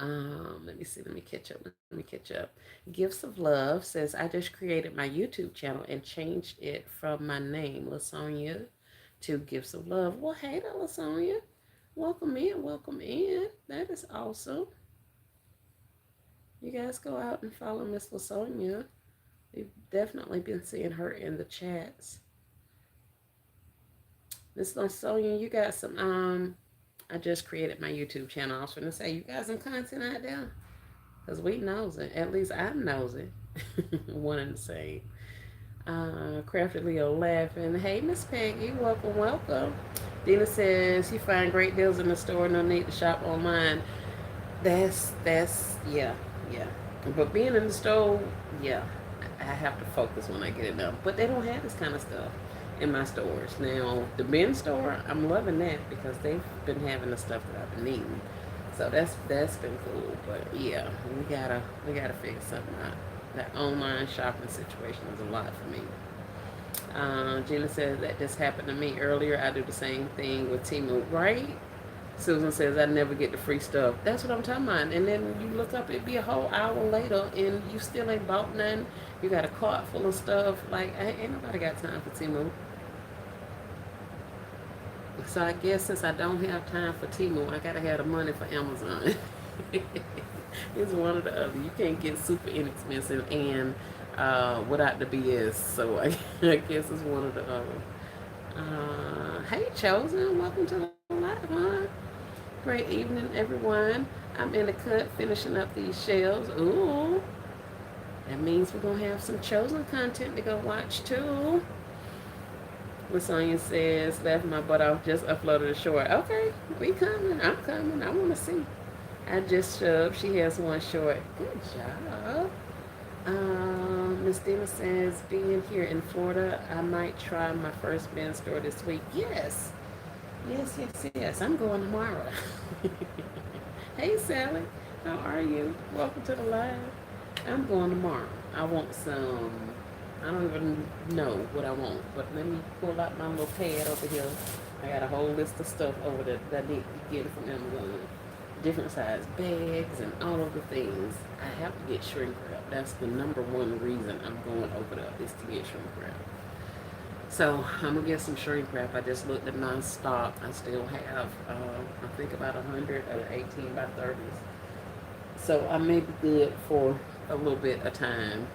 Let me see. Let me catch up. Let me catch up. Gifts of Love says, I just created my YouTube channel and changed it from my name, Lasonia, to Gifts of Love. Well, hey there, Lasonia. Welcome in. Welcome in. That is awesome. You guys go out and follow Miss Lasonia. We've definitely been seeing her in the chats. Miss Lasonia, you got some, I just created my YouTube channel. I was going to say, you got some content out there? Because we knows it. At least I knows it. One and the same. Crafty Leo laughing. Hey, Miss Peggy, welcome, welcome. Dina says, you find great deals in the store, no need to shop online. That's, yeah. But being in the store, yeah, I have to focus when I get it done. But they don't have this kind of stuff. in my stores. Now the men's store, I'm loving that because they've been having the stuff that I've been needing. So that's been cool. But yeah, we gotta figure something out. That online shopping situation is a lot for me. Gina says that just happened to me earlier. I do the same thing with Temu, right? Susan says I never get the free stuff. That's what I'm talking about. And then you look up, it'd be a whole hour later, and you still ain't bought nothing. You got a cart full of stuff. Like ain't nobody got time for Temu. So I guess since I don't have time for Temu, I gotta have the money for Amazon. It's one or the other. You can't get super inexpensive and without the BS. So I guess it's one or the other. Hey, Chosen, welcome to the live, huh? Great evening, everyone. I'm in the cut finishing up these shelves. Ooh, that means we're gonna have some Chosen content to go watch too. Lasonia says, left my butt off, just uploaded a short. Okay, we coming. I'm coming. I want to see. I just shoved. She has one short. Good job. Miss Dina says, being here in Florida, I might try my first men's store this week. Yes. Yes, yes, yes. I'm going tomorrow. Hey, Sally. How are you? Welcome to the live. I'm going tomorrow. I want some. I don't even know what I want, but let me pull out my little pad over here. I got a whole list of stuff over there that I need to get from Amazon. Different size bags and all of the things. I have to get shrink wrap. That's the number one reason I'm going over there is to get shrink wrap. So I'm gonna get some shrink wrap. I just looked at my stock. I still have, I think about 100 of the 18 by 30s. So I may be good for a little bit of time.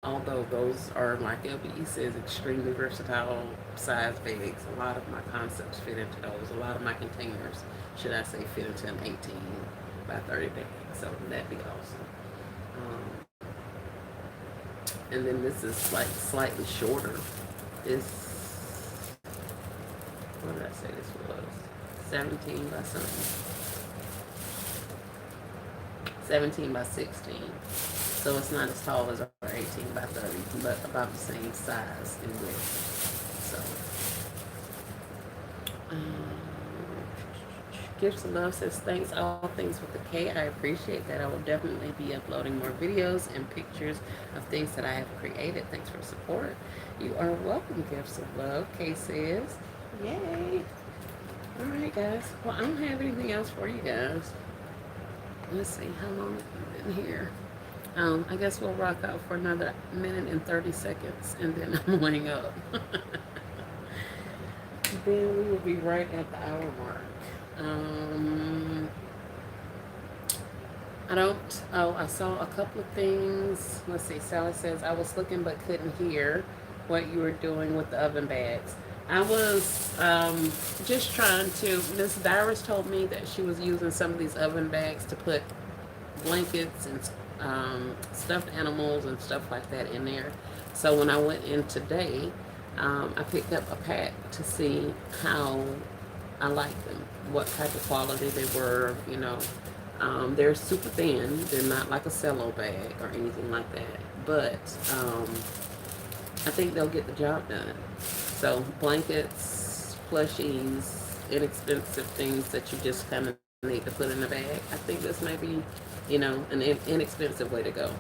Although those are, like LBE says, extremely versatile size bags. A lot of my concepts fit into those. A lot of my containers, should I say, fit into an 18 by 30 bag. So that'd be awesome. And then this is like slightly shorter. This, what did I say this was? 17 by something. 17 by 16. So it's not as tall as our 18 by 30, but about the same size in width. So, Gifts of Love says, thanks, all things with the K. I appreciate that. I will definitely be uploading more videos and pictures of things that I have created. Thanks for the support. You are welcome, Gifts of Love. K says, yay. All right, guys. Well, I don't have anything else for you guys. Let's see, how long have you been here? I guess we'll rock out for another minute and 30 seconds, and then I'm weighing up. Then we will be right at the hour mark. I saw a couple of things. Let's see, Sally says, I was looking but couldn't hear what you were doing with the oven bags. I was just trying to, Miss Dyrus told me that she was using some of these oven bags to put blankets and stuffed animals and stuff like that in there. So when I went in today, I picked up a pack to see how I liked them, what type of quality they were, you know. They're super thin. They're not like a cello bag or anything like that. But I think they'll get the job done. So blankets, plushies, inexpensive things that you just kind of need to put in a bag. I think this may be, you know, an inexpensive way to go.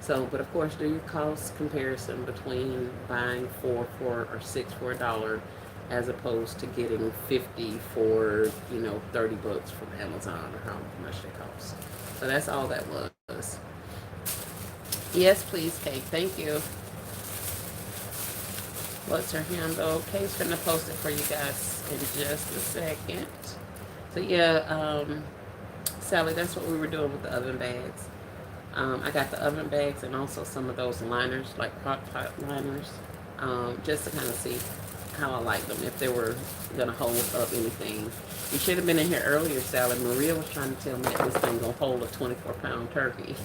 So, but of course, do your cost comparison between buying 4 or 6 for $1 as opposed to getting 50 for, you know, $30 from Amazon or how much they cost. So that's all that was. Yes, please, Kate. Thank you. What's her handle? Kate's gonna post it for you guys in just a second. So yeah, Sally, that's what we were doing with the oven bags. I got the oven bags and also some of those liners, like crock pot liners, just to kind of see how I like them, if they were gonna hold up anything. You should have been in here earlier, Sally. Maria was trying to tell me that this thing gonna hold a 24-pound turkey.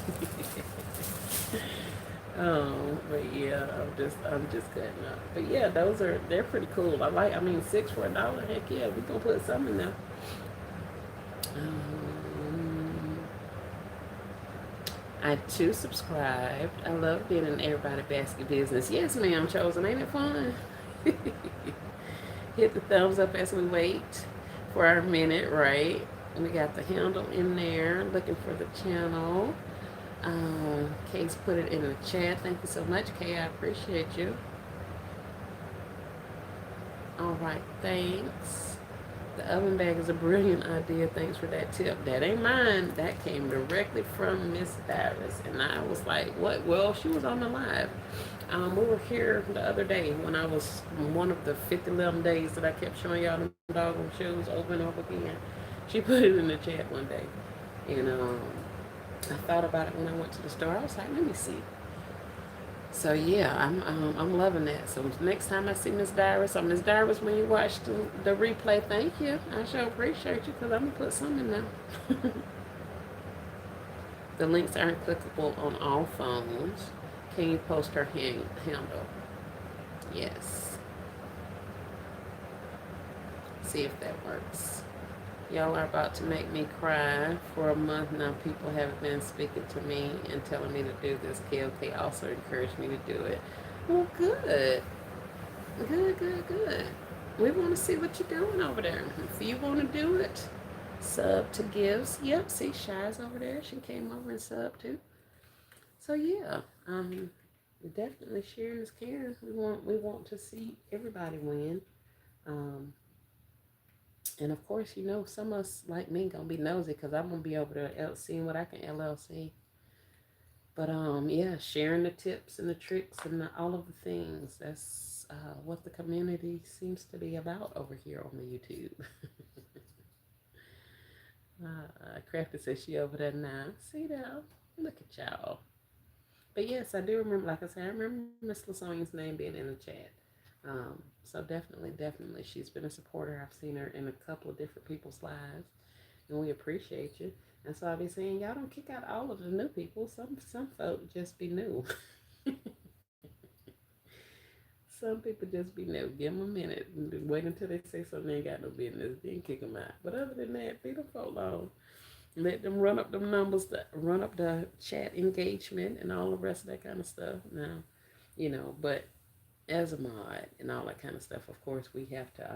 Oh, but yeah, I'm just cutting up. But yeah, they're pretty cool. I mean, 6 for $1. Heck yeah, we gonna put some in there. I too subscribed. I love being in everybody basket business. Yes, ma'am, Chosen. Ain't it fun? Hit the thumbs up as we wait for our minute, right? We got the handle in there, looking for the channel. Kay's put it in the chat. Thank you so much, Kay. I appreciate you. All right, thanks. The oven bag is a brilliant idea. Thanks for that tip. That ain't mine. That came directly from Miss Darius. And I was like, what? Well, she was on the live. We were here the other day when I was one of the 50 days that I kept showing y'all them doggone shoes over and over again. She put it in the chat one day. And I thought about it when I went to the store. I was like, let me see. So yeah, I'm loving that. So next time I see Miss Darius or Miss Darius, when you watch the replay, thank you. I sure appreciate you because I'm gonna put some in there. The links aren't clickable on all phones. Can you post her handle? Yes. See if that works. Y'all are about to make me cry. For a month now, people have been speaking to me and telling me to do this. KLK also encouraged me to do it. Well, good. Good, good, good. We want to see what you're doing over there. If you want to do it, sub to Gives. Yep, see Shy's over there. She came over and subbed too. So yeah, definitely sharing is caring. We want to see everybody win. Um, and of course, you know, some of us like me gonna be nosy because I'm gonna be over there seeing what I can LLC. But yeah, sharing the tips and the tricks and all of the things. That's what the community seems to be about over here on the YouTube. Crafty says she over there now. See now, look at y'all. But yes, I do remember. Like I said, I remember Miss Lasonia's name being in the chat. So definitely, she's been a supporter. I've seen her in a couple of different people's lives, and we appreciate you. And so I'll be saying, y'all don't kick out all of the new people. Some folk just be new. Some people just be new. Give them a minute. Wait until they say something they ain't got no business. Then kick them out. But other than that, leave them folk alone. Let them run up them numbers, run up the chat engagement and all the rest of that kind of stuff. Now, you know, but as a mod and all that kind of stuff, of course, we have to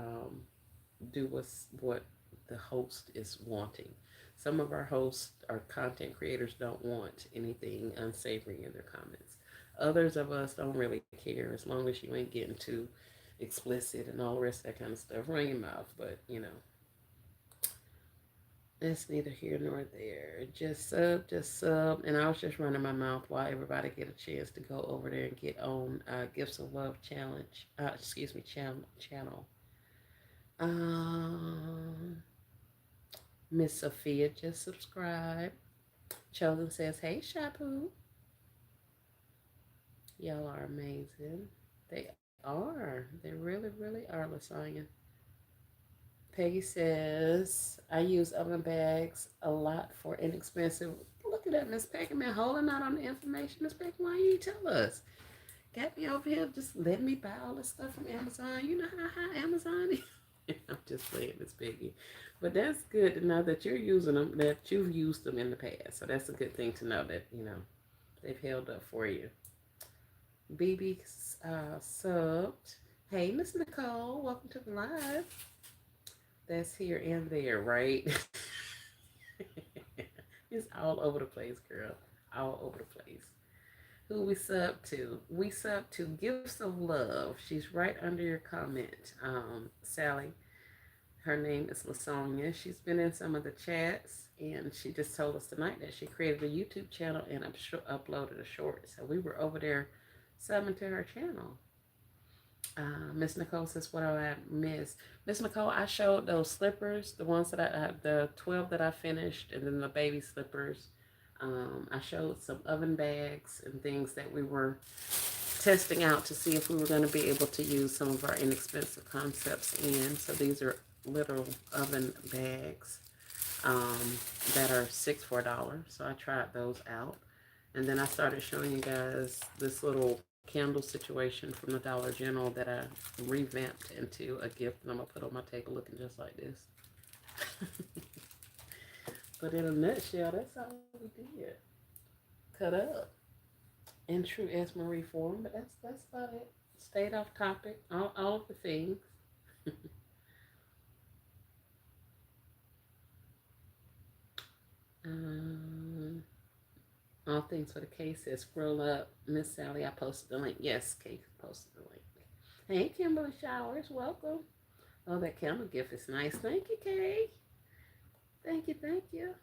do what the host is wanting. Some of our hosts, our content creators, don't want anything unsavory in their comments. Others of us don't really care as long as you ain't getting too explicit and all the rest of that kind of stuff. Run your mouth, but you know, it's neither here nor there. Just sub. And I was just running my mouth while everybody get a chance to go over there and get on Gifts of Love challenge. Excuse me, channel. Um, Miss Sophia just subscribed. Chosen says, "Hey, Shapu, y'all are amazing. They are. They really are, Lasagna." Peggy says, I use oven bags a lot for inexpensive. Look at that, Miss Peggy, man, holding out on the information. Miss Peggy, why you tell us? Got me over here just letting me buy all this stuff from Amazon. You know how high Amazon is? I'm just playing, Miss Peggy. But that's good to know that you're using them, that you've used them in the past. So that's a good thing to know that, you know, they've held up for you. BB subbed. Hey, Miss Nicole, welcome to the live. That's here and there, right? It's all over the place, girl. All over the place. Who we sub to? We sub to Gifts of Love. She's right under your comment, Sally. Her name is Lasonia. She's been in some of the chats, and she just told us tonight that she created a YouTube channel and uploaded a short. So we were over there subbing to her channel. Miss Nicole says, what do I miss? Miss Nicole, I showed those slippers, the ones that the 12 that I finished, and then the baby slippers. I showed some oven bags and things that we were testing out to see if we were going to be able to use some of our inexpensive concepts in. So these are little oven bags that are $6 for $1. So I tried those out. And then I started showing you guys this little candle situation from the Dollar General that I revamped into a gift, and I'm gonna put on my table looking just like this. But in a nutshell, that's all we did. cut up in true S. Marie form, but that's about it. Stayed off topic, all of the things. Um, all things for the case says scroll up. Miss Sally, I posted the link. Yes, Kate posted the link. Hey, Kimberly Showers, welcome. Oh, that candle gift is nice. Thank you, Kay. Thank you, thank you.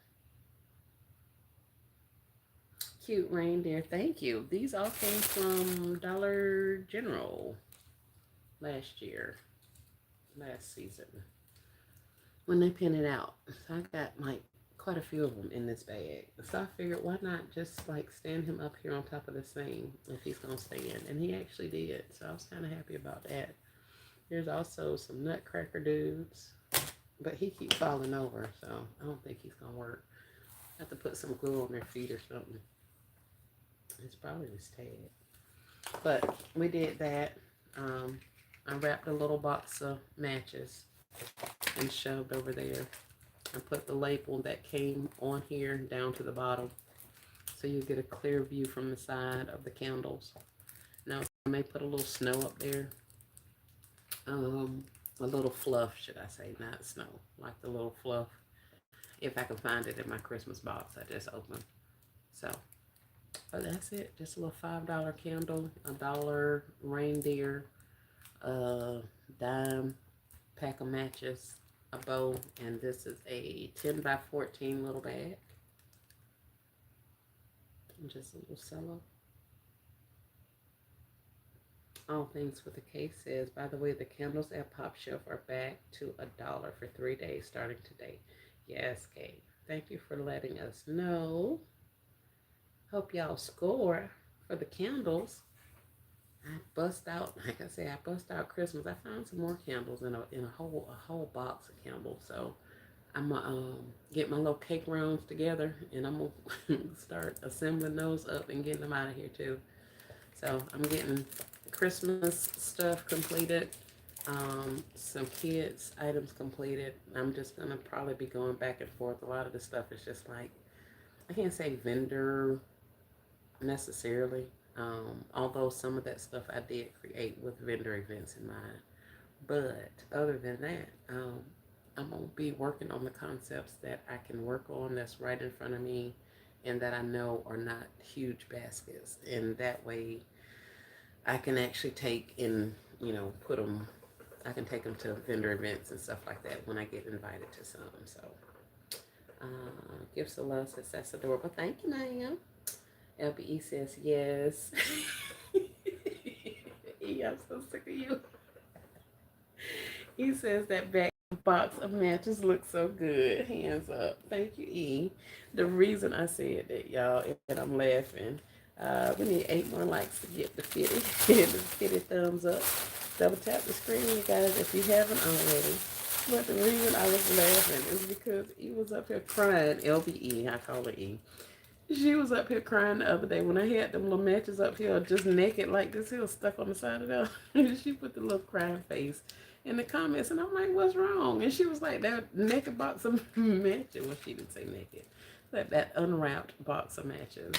Cute reindeer, thank you. These all came from Dollar General last year, last season, when they pinned it out. So I got like quite a few of them in this bag. So I figured, why not just like stand him up here on top of this thing if he's gonna stand? And he actually did. So I was kind of happy about that. There's also some Nutcracker dudes, but he keeps falling over, so I don't think he's gonna work. I have to put some glue on their feet or something. It's probably his tag. But we did that. I wrapped a little box of matches and shoved over there. I put the label that came on here down to the bottom, so you get a clear view from the side of the candles. Now I may put a little snow up there. A little fluff, should I say, not snow, like the little fluff. If I can find it in my Christmas box I just opened. So, but that's it. Just a little $5 candle, $1 reindeer, a dime pack of matches, a bow, and this is a 10 by 14 little bag. And just a little cello. All things with the case says, by the way, the candles at Pop Shelf are back to $1 for 3 days starting today. Yes, Kate. Thank you for letting us know. Hope y'all score for the candles. I bust out, like I said, I bust out Christmas. I found some more candles in a whole box of candles. So I'm gonna get my little cake rounds together, and I'm gonna start assembling those up and getting them out of here too. So I'm getting Christmas stuff completed, some kids items completed. I'm just gonna probably be going back and forth. A lot of the stuff is just like, I can't say vendor necessarily. Although some of that stuff I did create with vendor events in mind. But other than that, I'm going to be working on the concepts that I can work on that's right in front of me and that I know are not huge baskets. And that way I can actually take and, put them, I can take them to vendor events and stuff like that when I get invited to some. So, gifts of love says that's adorable. Thank you, Naam. LBE says yes. E, I'm so sick of you. He says that back box of matches looks so good. Hands up. Thank you, E. The reason I said that, y'all, and I'm laughing, we need 8 more likes to get the 50, the 50 thumbs up. Double tap the screen, you guys, if you haven't already. But the reason I was laughing is because E was up here crying. LBE, I call her E. She was up here crying the other day when I had them little matches up here just naked like this here stuck on the side of them. She put the little crying face in the comments and I'm like, what's wrong? And she was like, that naked box of matches. Well, she didn't say naked. Like that unwrapped box of matches.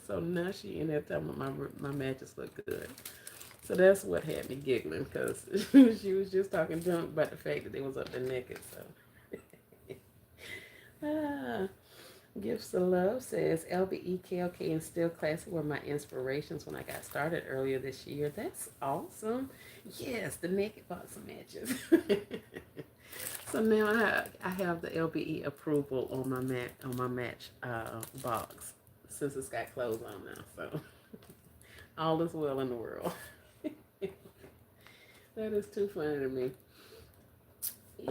So now she in there telling me my matches look good. So that's what had me giggling because she was just talking junk about the fact that they was up there naked. So Gifts of Love says LBE, KLK, and Still Classic were my inspirations when I got started earlier this year. That's awesome. Yes, the naked box of matches. So now I have the LBE approval on my match box since it's got clothes on now. So all is well in the world. That is too funny to me.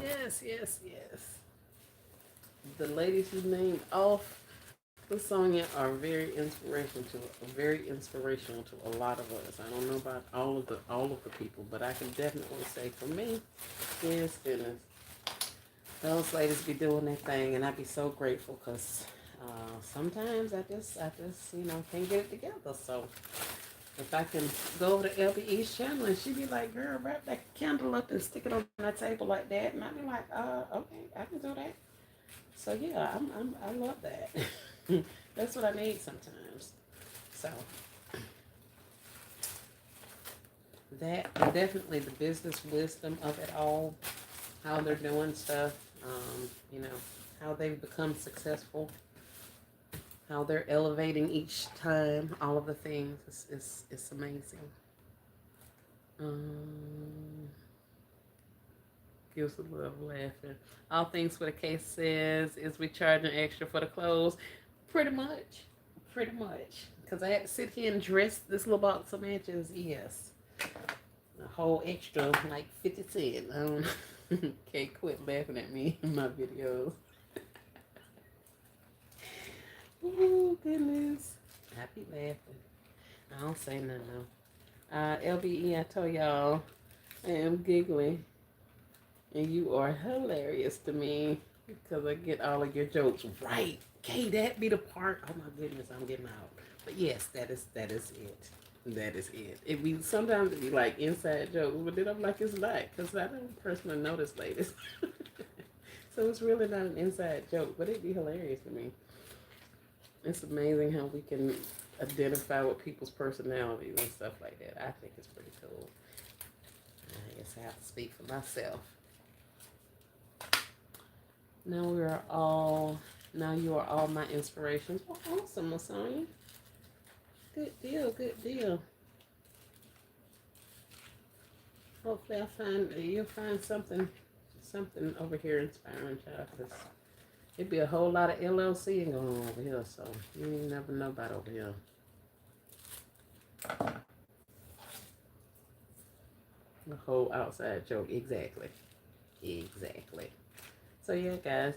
Yes, yes, yes. The ladies who named off the song are very inspirational to a lot of us. I don't know about all of the people, but I can definitely say for me, yes, goodness, those ladies be doing their thing, and I'd be so grateful because sometimes I just can't get it together. So if I can go over to LBE's channel and she be like, girl, wrap that candle up and stick it on that table like that, and I'd be like, okay, I can do that. So yeah, I love that. That's what I need sometimes. So that, and definitely the business wisdom of it all, how they're doing stuff, you know, how they've become successful, how they're elevating each time, all of the things. It's amazing. Um, Gives a little laughter. All things for the case says, is we charging extra for the clothes? Pretty much. Pretty much. Because I had to sit here and dress this little box of matches. Yes. A whole extra, like 50 cents. Can't quit laughing at me in my videos. Oh, goodness. I be laughing. I don't say nothing though. LBE, I told y'all, I am giggling. And you are hilarious to me because I get all of your jokes right. Can that be the part? Oh my goodness, I'm getting out. But yes, that is it. That is it. It be sometimes it be like inside jokes, but then I'm like it's not because I don't personally notice ladies. So it's really not an inside joke, but it'd be hilarious to me. It's amazing how we can identify with people's personalities and stuff like that. I think it's pretty cool. I guess I have to speak for myself. Now you are all my inspirations. Well, awesome, Lasagna. Good deal, good deal. Hopefully you'll find something over here inspiring, child, because it'd be a whole lot of LLC going on over here, so you ain't never know about over here. The whole outside joke, exactly. Exactly. So yeah, guys,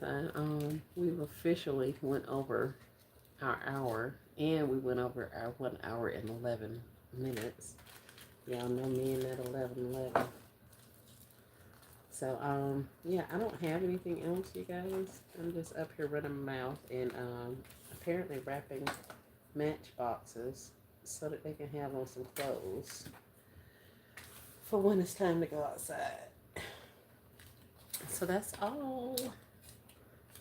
we've officially went over our hour, and we went over our 1 hour and 11 minutes. Y'all know me and that 11:11. So yeah, I don't have anything else, you guys. I'm just up here running my mouth and apparently wrapping matchboxes so that they can have on some clothes for when it's time to go outside. So that's all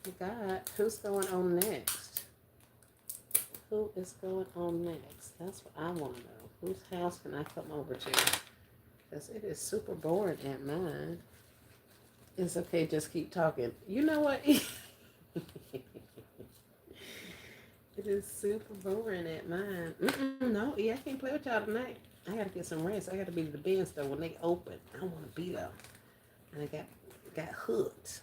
we got. Who's going on next? Who is going on next? That's what I want to know. Whose house can I come over to? Because it is super boring at mine. It's okay, just keep talking. You know what? It is super boring at mine. No, I can't play with y'all tonight. I gotta get some rest. I gotta be to the bins though when they open. I want to be there. And I got hooked.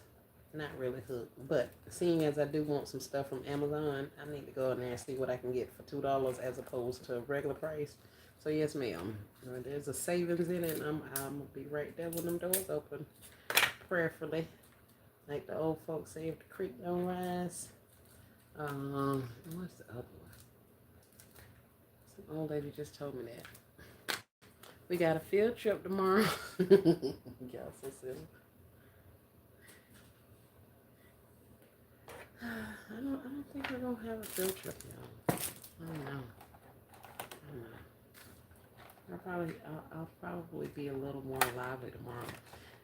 Not really hooked, but seeing as I do want some stuff from Amazon, I need to go in there and see what I can get for $2 as opposed to a regular price. So yes, ma'am. There's a savings in it, and I'm gonna be right there when them doors open. Prayerfully, like the old folks say, if the creek don't rise. What's the other one? Some old lady just told me that. We got a field trip tomorrow. Y'all so silly. I don't think we're gonna have a field trip, y'all. I don't know. I'll probably be a little more lively tomorrow.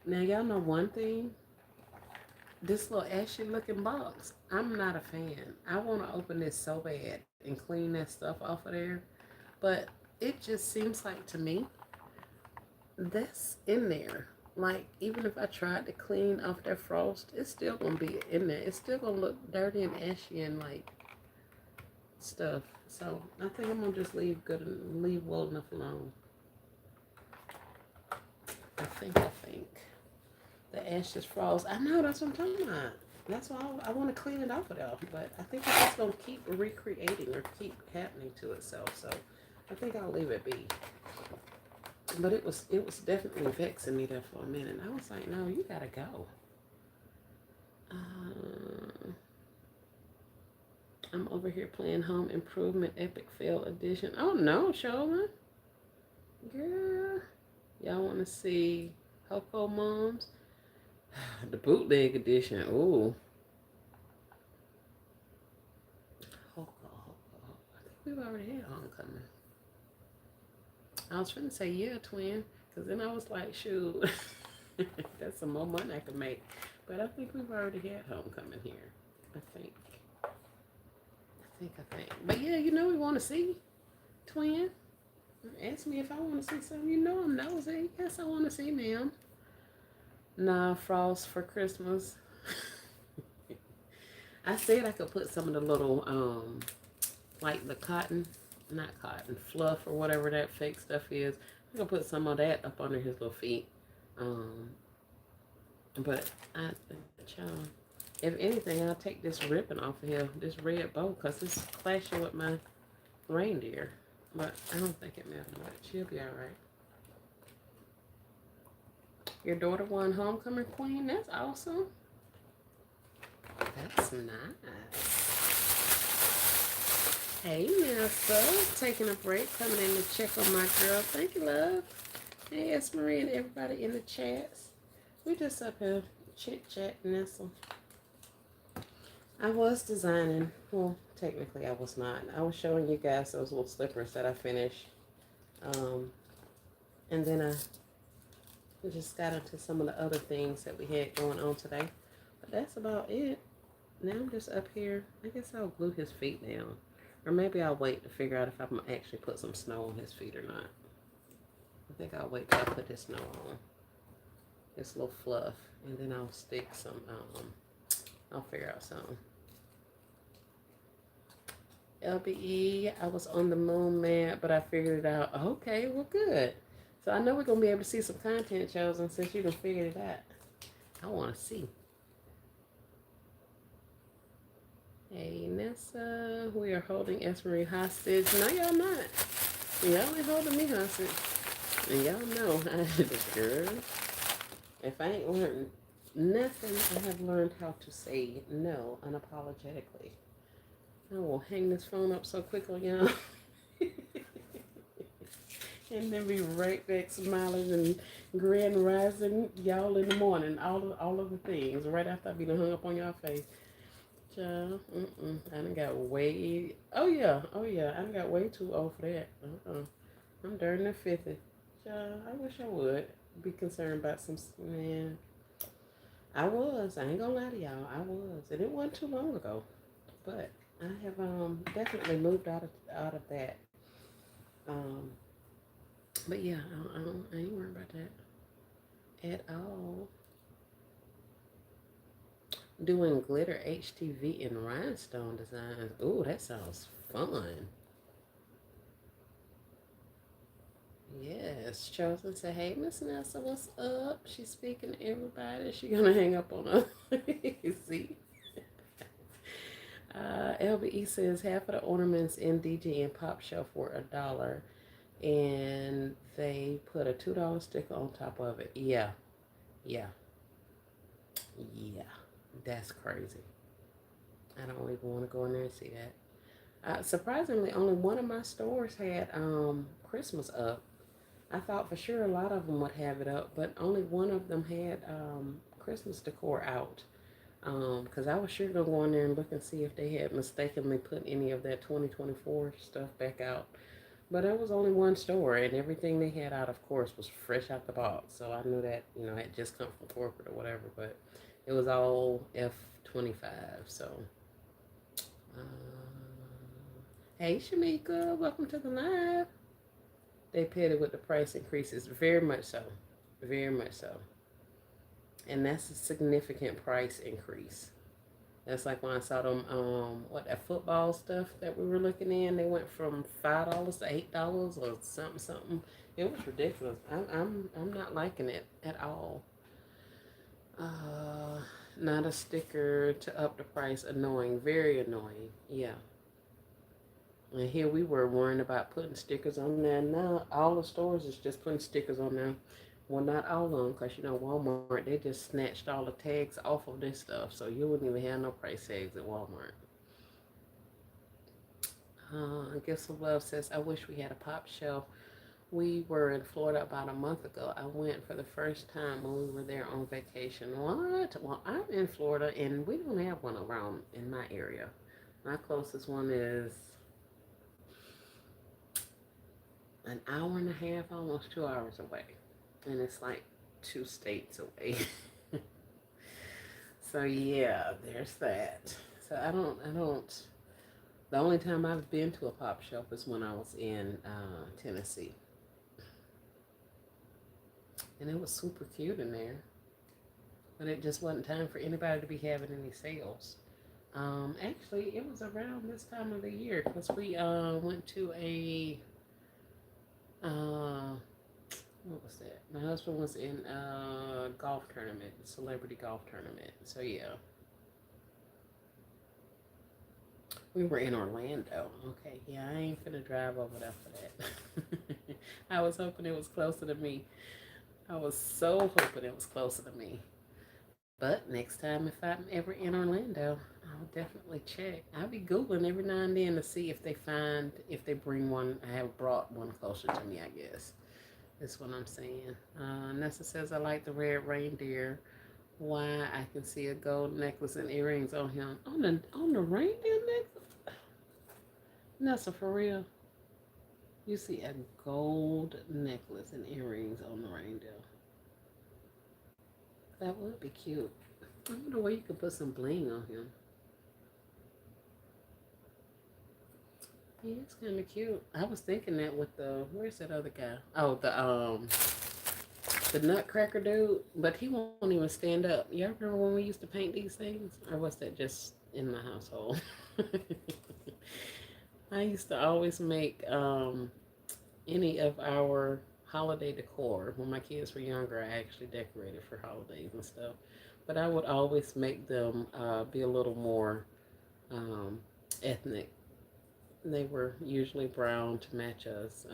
Now y'all know one thing. This little ashy looking box, I'm not a fan. I want to open this so bad and clean that stuff off of there, but it just seems like to me that's in there. Like, even if I tried to clean off that frost, it's still gonna be in there. It's still gonna look dirty and ashy and like stuff. So I think I'm gonna just leave well enough alone. I think the ashes frost. I know, that's what I'm talking about. That's why I want to clean it off of there. But I think it's just gonna keep recreating or keep happening to itself. So I think I'll leave it be. But it was definitely vexing me there for a minute. I was like, no, you gotta go. I'm over here playing Home Improvement Epic Fail Edition. Oh no, Shola. Girl. Y'all want to see Hoko Moms? The bootleg edition. Ooh. Hoko. I think we've already had Homecoming. I was trying to say, yeah, twin. Because then I was like, shoot. That's some more money I could make. But I think we've already had Homecoming here. I think. But yeah, we want to see. Twin, ask me if I want to see something. You know I'm nosy. Yes, I want to see, ma'am. Nah, frost for Christmas. I said I could put some of the little, like the cotton, not cotton, fluff or whatever that fake stuff is. I could put some of that up under his little feet. Um, but child, if anything, I'll take this ribbon off of here, this red bow, because it's clashing with my reindeer. But I don't think it matters much. She'll be all right. Your daughter won homecoming queen. That's awesome. That's nice. Hey, Nessa. Taking a break, coming in to check on my girl. Thank you, love. Hey, it's Marie and everybody in the chats. We just up here chit-chatting, Nessa. I was designing. Well, technically I was not. I was showing you guys those little slippers that I finished. And then I just got into some of the other things that we had going on today. But that's about it. Now I'm just up here. I guess I'll glue his feet down. Or maybe I'll wait to figure out if I'm going to actually put some snow on his feet or not. I think I'll wait till I put this snow on. This little fluff. And then I'll stick some, I'll figure out something. LBE, I was on the moon, man, but I figured it out. Okay, well, good. So I know we're going to be able to see some content shows, and since you done figured it out, I want to see. Hey, Nessa, we are holding Esmery hostage. No, y'all not. Y'all ain't holding me hostage. And y'all know, girl, if I ain't learned nothing, I have learned how to say no unapologetically. I will hang this phone up so quick on y'all. And then be right back smiling and grand rising y'all in the morning. All of the things right after I be hung up on y'all face. Child, I done got way, oh yeah, I done got way too old for that. I'm darn near 50. Child, I wish I would be concerned about some, man. I ain't gonna lie to y'all, I was. And it wasn't too long ago. But I have definitely moved out of that. But yeah, I ain't worried about that at all. Doing glitter HTV and rhinestone designs. Ooh, that sounds fun. Yes, Chosen said, hey, Miss Nessa, what's up? She's speaking to everybody. She gonna hang up on us. See? LBE says half of the ornaments in DG and Pop Shelf were $1, and they put a $2 sticker on top of it. Yeah. That's crazy. I don't even want to go in there and see that. Surprisingly, only one of my stores had Christmas up. I thought for sure a lot of them would have it up, but only one of them had Christmas decor out. Because I was sure going to go in there and look and see if they had mistakenly put any of that 2024 stuff back out. But it was only one store, and everything they had out, of course, was fresh out the box. So I knew that, it had just come from corporate or whatever, but it was all F25. So, hey, Shamika, welcome to the live. They paid it with the price increases. Very much so. Very much so. And that's a significant price increase. That's like when I saw them, that football stuff that we were looking in. They went from $5 to $8 or something. It was ridiculous. I'm not liking it at all. Not a sticker to up the price. Annoying, very annoying. Yeah. And here we were worrying about putting stickers on there. Now all the stores is just putting stickers on there. Well, not all of them, because, Walmart, they just snatched all the tags off of this stuff. So you wouldn't even have no price tags at Walmart. Gifts of Love says, I wish we had a pop shelf. We were in Florida about a month ago. I went for the first time when we were there on vacation. What? Well, I'm in Florida, and we don't have one around in my area. My closest one is an hour and a half, almost 2 hours away. And it's like 2 states away. So yeah, there's that. So I don't The only time I've been to a pop shop is when I was in Tennessee, and it was super cute in there. But it just wasn't time for anybody to be having any sales. Actually, it was around this time of the year because we went to a what was that? My husband was in a golf tournament, a celebrity golf tournament. So yeah, we were in Orlando. Okay, yeah, I ain't finna drive over there for that. I was hoping it was closer to me. I was so hoping it was closer to me. But next time, if I'm ever in Orlando, I'll definitely check. I'll be Googling every now and then to see if they bring one, I have brought one closer to me, I guess. That's what I'm saying. Nessa says, I like the red reindeer. Why I can see a gold necklace and earrings on him. On the reindeer necklace? Nessa, for real? You see a gold necklace and earrings on the reindeer. That would be cute. I wonder where you could put some bling on him. Yeah, it's kind of cute. I was thinking that with the where's that other guy? Oh, the Nutcracker dude, but he won't even stand up. Y'all remember when we used to paint these things, or was that just in my household? I used to always make any of our holiday decor when my kids were younger. I actually decorated for holidays and stuff, but I would always make them be a little more um, ethnic. They were usually brown to match us.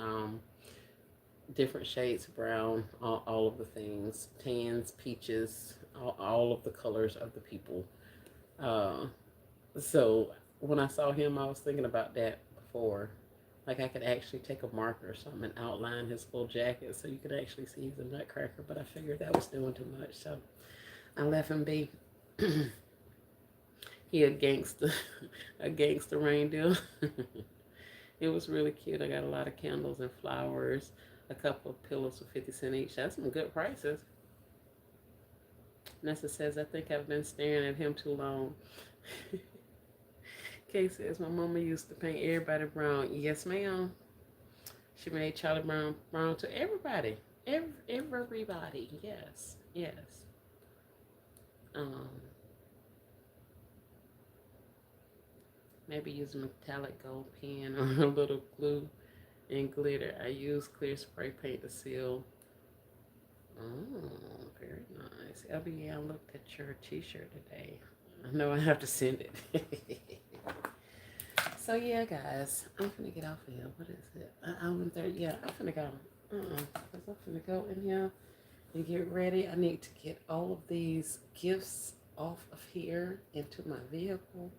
Different shades of brown, all of the things, tans, peaches, all of the colors of the people. Uh, so when I saw him, I was thinking about that before. Like I could actually take a marker or something and outline his little jacket so you could actually see he's a nutcracker, but I figured that was doing too much, so I left him be. He a gangster, a gangster reindeer. It was really cute. I got a lot of candles and flowers, a couple of pillows for 50 cents each. That's some good prices. Nessa says, I think I've been staring at him too long. Kay says, my mama used to paint everybody brown. Yes, ma'am. She made Charlie Brown brown to everybody. Everybody. Yes. Yes. Um, Maybe use a metallic gold pen or a little glue and glitter. I use clear spray paint to seal. Oh, very nice. LB, I looked at your t-shirt today. I know I have to send it. So yeah, guys, I'm gonna get off of here. What is it? I'm 30. Yeah, I'm gonna go. Cause I'm gonna go in here and get ready. I need to get all of these gifts off of here into my vehicle.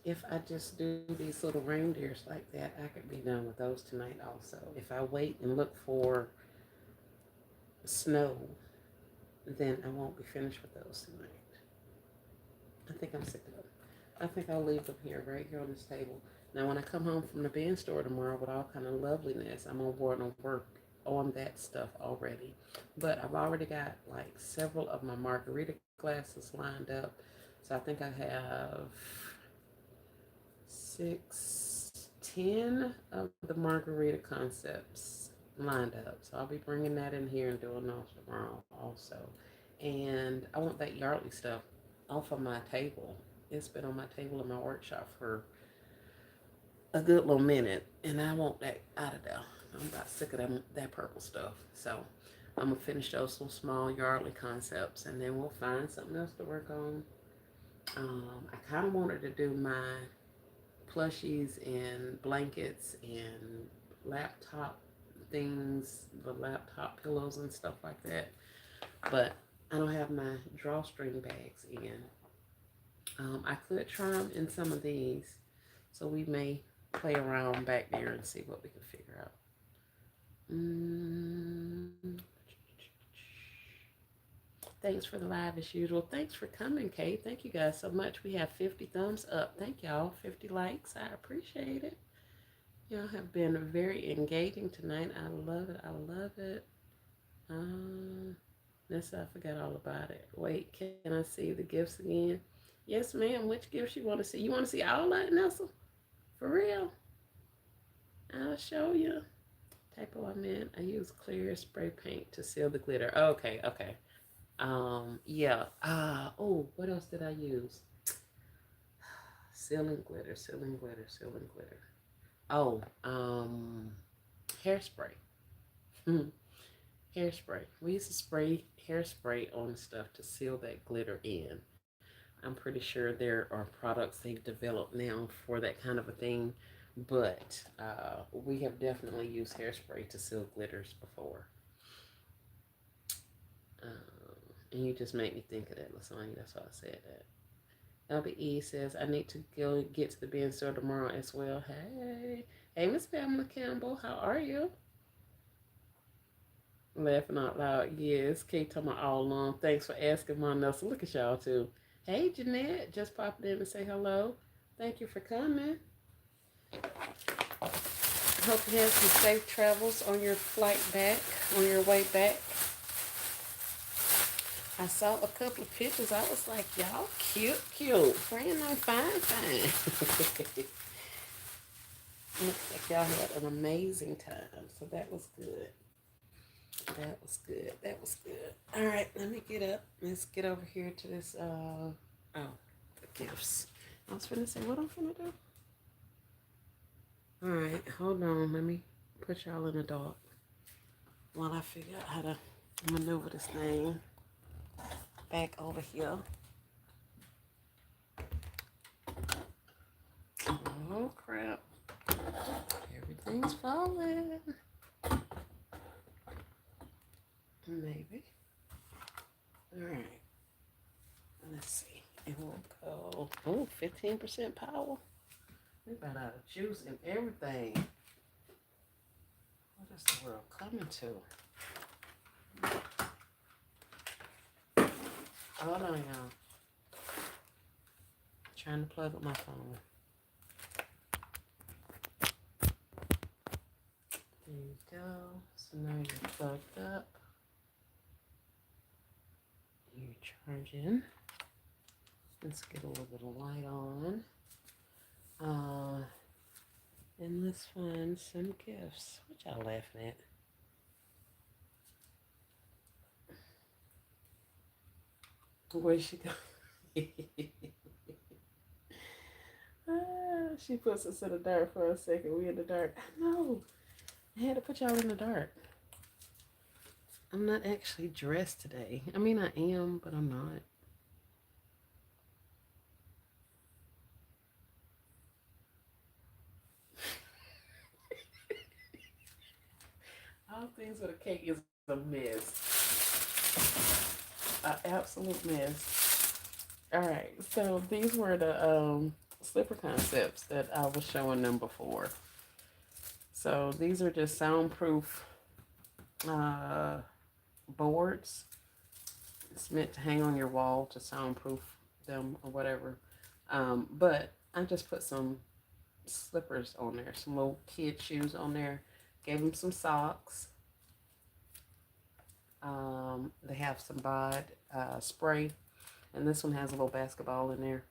If I just do these little reindeers like that, I could be done with those tonight also. If I wait and look for snow, then I won't be finished with those tonight. I think I'm sick of them. I think I'll leave them here, right here on this table. Now, when I come home from the band store tomorrow with all kind of loveliness, I'm on board and work on that stuff already. But I've already got like several of my margarita glasses lined up. So I think I have 10 of the margarita concepts lined up. So I'll be bringing that in here and doing those tomorrow also. And I want that Yardley stuff off of my table. It's been on my table in my workshop for a good little minute, and I want that out of there. I'm about sick of that purple stuff. So I'm gonna finish those little small Yardley concepts, and then we'll find something else to work on. I kind of wanted to do my plushies and blankets and laptop things, the laptop pillows and stuff like that. But I don't have my drawstring bags in. I could try them in some of these, so we may play around back there and see what we can figure out. Thanks for the live as usual. Thanks for coming, Kate. Thank you guys so much. We have 50 thumbs up. Thank y'all. 50 likes. I appreciate it. Y'all have been very engaging tonight. I love it. I love it. This I forgot all about it. Wait, can I see the gifts again? Yes, ma'am. Which gifts you want to see? You want to see all that, Nestle? For real? I'll show you. Type of I meant. I use clear spray paint to seal the glitter. Okay, okay. Yeah. Oh, what else did I use? Sealing glitter, sealing glitter, sealing glitter. Oh, hairspray. Hairspray. We used to spray hairspray on stuff to seal that glitter in. I'm pretty sure there are products they've developed now for that kind of a thing, but we have definitely used hairspray to seal glitters before. And you just made me think of that, Lasagna. That's why I said that. LBE says, I need to go get to the bin store tomorrow as well. Hey. Hey, Miss Pamela Campbell. How are you? Laughing out loud. Yes. Kate talking about all along. Thanks for asking, my Nelson. Look at y'all, too. Hey, Jeanette. Just popping in to say hello. Thank you for coming. Hope you have some safe travels on your flight back, on your way back. I saw a couple of pictures. I was like, y'all cute, cute. Friend, I'm fine, fine. Looks like y'all had an amazing time. So that was good. That was good. That was good. All right, let me get up. Let's get over here to this. The gifts. I was finna say, what I'm finna do? All right, hold on. Let me put y'all in the dark while I figure out how to maneuver this thing back over here. Oh, crap. Everything's falling. Maybe. All right. Let's see. It will go. Oh, 15% power. We about out of juice and everything. What is the world coming to? Hold on, y'all. Trying to plug up my phone. There you go. So now you're plugged up. You're charging. Let's get a little bit of light on. And let's find some gifts. What y'all laughing at? Where'd she go? She puts us in the dark for a second. We in the dark. I know. I had to put y'all in the dark. I'm not actually dressed today. I mean, I am, but I'm not. All things with a cake is a mess. An absolute mess. All right, so these were the slipper concepts that I was showing them before. So these are just soundproof boards. It's meant to hang on your wall to soundproof them or whatever. But I just put some slippers on there, some little kid shoes on there. Gave them some socks. They have some bod spray, and this one has a little basketball in there.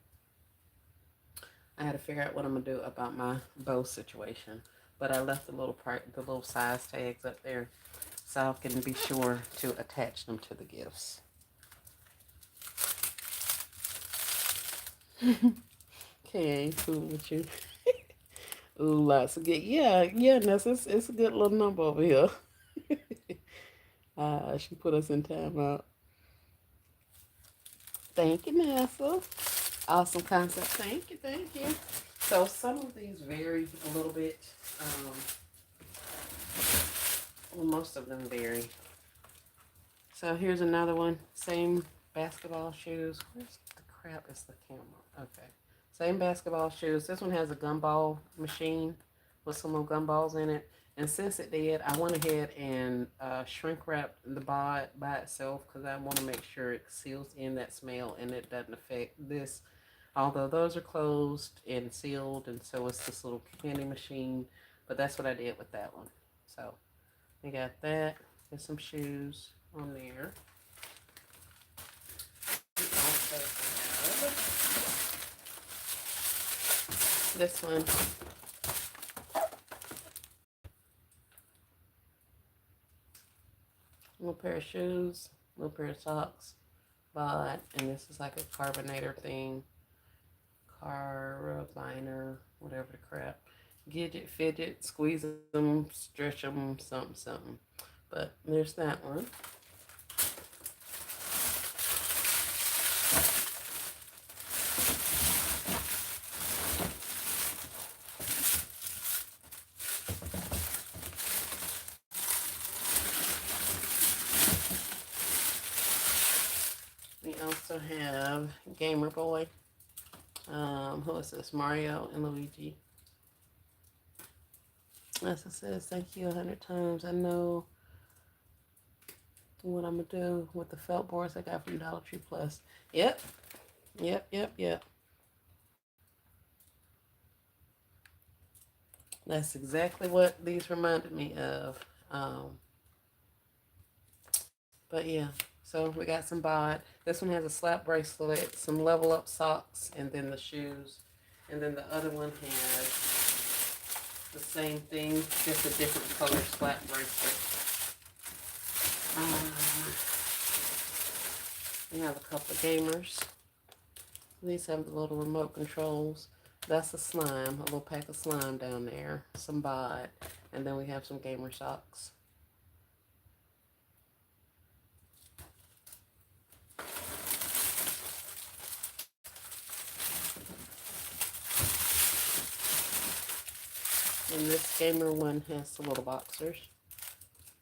I had to figure out what I'm gonna do about my bow situation, but I left the little size tags up there, so I can be sure to attach them to the gifts. Okay, cool with you. Ooh, lots of good. Yeah, Ness, it's a good little number over here. She put us in timeout. Thank you, Nessa. Awesome concept. Thank you, thank you. So some of these vary a little bit. Well, most of them vary. So here's another one. Same basketball shoes. Where's the crap is the camera? Okay. Same basketball shoes. This one has a gumball machine with some little gumballs in it. And since it did, I went ahead and shrink wrapped the bod by itself because I want to make sure it seals in that smell and it doesn't affect this. Although those are closed and sealed, and so is this little candy machine. But that's what I did with that one. So we got that. There's some shoes on there. We also have This one, little pair of shoes, little pair of socks, bought, and this is like a carbonator thing, carabiner, whatever the crap. Gidget, fidget, squeeze them, stretch them, something, something. But there's that one. We also have Gamer Boy. Who is this? Mario and Luigi. As it says, thank you 100 times. I know what I'm gonna do with the felt boards I got from Dollar Tree Plus. Yep, yep. That's exactly what these reminded me of. Um, but yeah, so we got some bod. This one has a slap bracelet, some level up socks, and then the shoes. And then the other one has the same thing, just a different color slap bracelet. We have a couple of gamers. These have the little remote controls. That's a slime, a little pack of slime down there, some bod, and then we have some gamer socks. And this gamer one has the little boxers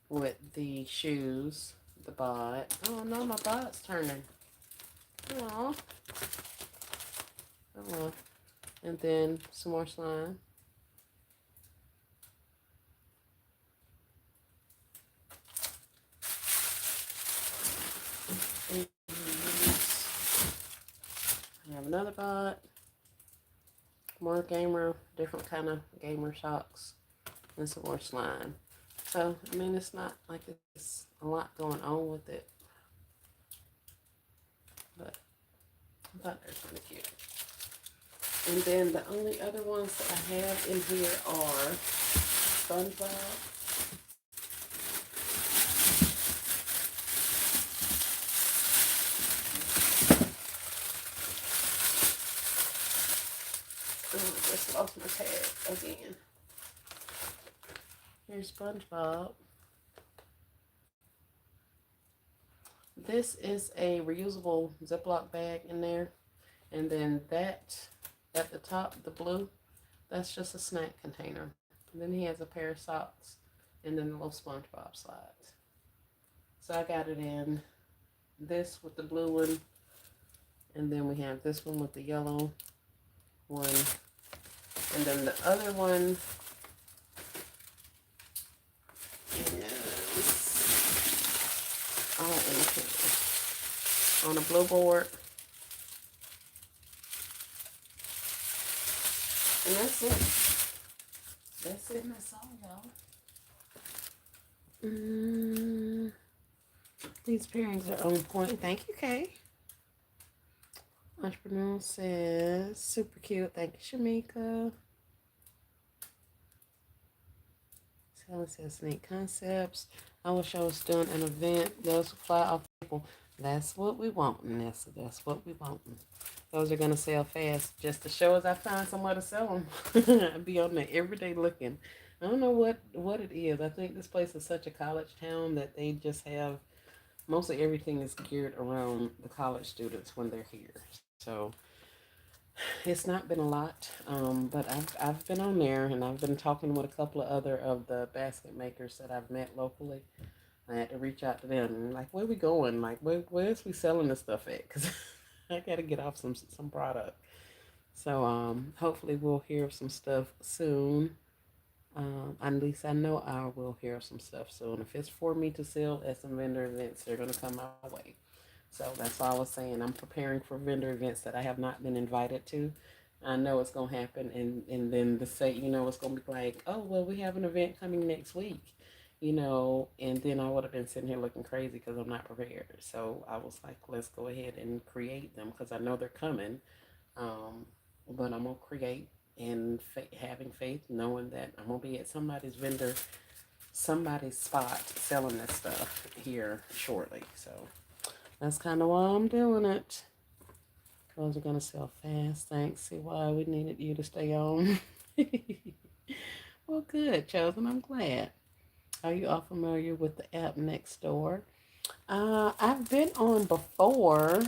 with the shoes, the bod. Oh no, my bod's turning. Aww. Oh well. And then some more slime. And I have another bod. More gamer, different kind of gamer socks, and some more slime. So, I mean, it's not like it's a lot going on with it, but I thought they were really cute. And then the only other ones that I have in here are SpongeBob. Oh, I just lost my tag again. Here's SpongeBob. This is a reusable Ziploc bag in there. And then that at the top, the blue, that's just a snack container. And then he has a pair of socks and then the little SpongeBob slides. So I got it in this with the blue one. And then we have this one with the yellow one. And then the other one is on a blue board. And that's it. That's it, and that's all, y'all. These pairings are on point. Thank you, Kay. Entrepreneur says, super cute. Thank you, Shamika. Sally says, neat concepts. I wish I was doing an event. Those fly off people. That's what we want, Nessa. That's what we want. Those are going to sell fast. Just to show us I find somewhere to sell them. I'd be on there every day looking. I don't know what it is. I think this place is such a college town that they just have, mostly everything is geared around the college students when they're here. So it's not been a lot, but I've been on there and I've been talking with a couple of other of the basket makers that I've met locally. I had to reach out to them and like, where we going? Like, where's we selling this stuff at? Because I got to get off some product. So hopefully we'll hear some stuff soon. At least I know I will hear some stuff soon. If it's for me to sell at some vendor events, they're going to come my way. So that's why I was saying I'm preparing for vendor events that I have not been invited to. I know it's going to happen. And then the say, it's going to be like, oh, well, we have an event coming next week, and then I would have been sitting here looking crazy because I'm not prepared. So I was like, let's go ahead and create them because I know they're coming. But I'm going to create and having faith, knowing that I'm going to be at somebody's spot selling this stuff here shortly. So that's kind of why I'm doing it. Clothes are going to sell fast. Thanks. See why we needed you to stay on. Well, good, Chosen. I'm glad. Are you all familiar with the app Nextdoor? I've been on before.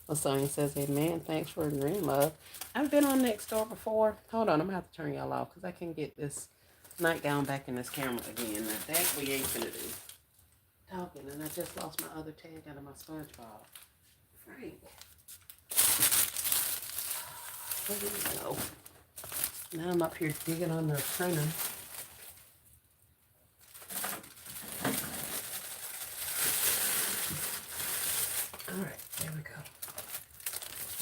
Lasonia says, amen. Thanks for agreeing, love. I've been on Nextdoor before. Hold on, I'm going to have to turn y'all off because I can get this nightgown back in this camera again. Now, that we ain't finna do. Talking, and I just lost my other tag out of my SpongeBob. Frank. Where did it go? Now I'm up here digging on the printer. Alright, there we go.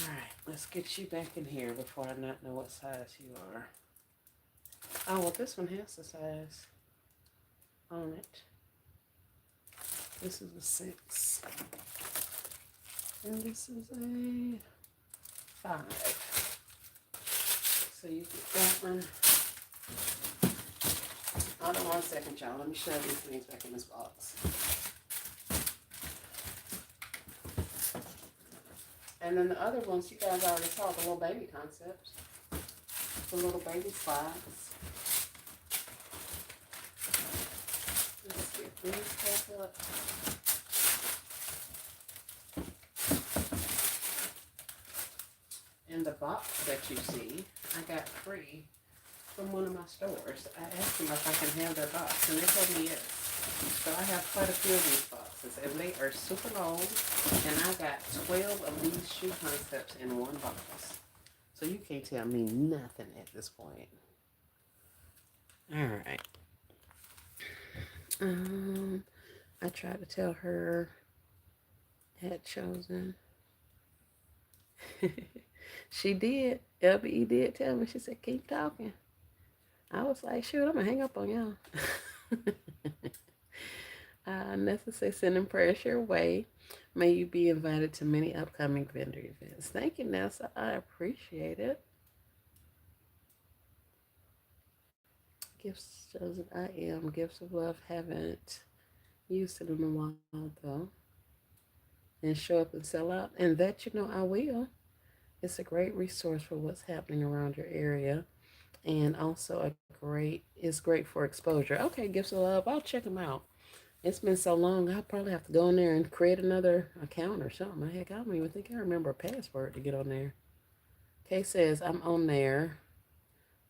Alright, let's get you back in here before I not know what size you are. Oh, well, this one has the size on it. This is a 6. And this is a 5. So you get that one. Hold on 1 second, y'all. Let me shove these things back in this box. And then the other ones, you guys already saw the little baby concepts. The little baby slides. Let's get these back up. And the box that you see, I got free from one of my stores. I asked them if I can have their box, and they told me yes. So I have quite a few of these boxes, and they are super long, and I got 12 of these shoe concepts in one box. So you can't tell me nothing at this point. All right. I tried to tell her had chosen. She did. LBE did tell me. She said, keep talking. I was like, shoot, I'm going to hang up on y'all. Necessary sending prayers your way. May you be invited to many upcoming vendor events. Thank you, Nessa. I appreciate it. Gifts chosen. I am. Gifts of love. Haven't used it in a while, though. And show up and sell out. And that, I will. It's a great resource for what's happening around your area. And also it's great for exposure. Okay, Gifts of Love. I'll check them out. It's been so long, I'll probably have to go in there and create another account or something. Heck, I don't even think I remember a password to get on there. Kay says, I'm on there.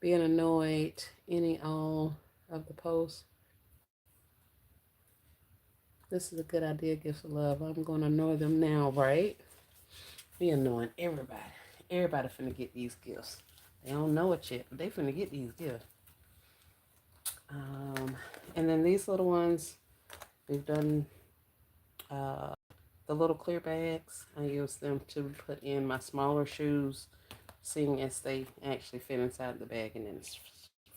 Being annoyed, all of the posts. This is a good idea, Gifts of Love. I'm going to annoy them now, right? Be annoying everybody. Everybody finna get these gifts. They don't know it yet, but they finna get these gifts. And then these little ones, we've done the little clear bags. I use them to put in my smaller shoes, seeing as they actually fit inside the bag and then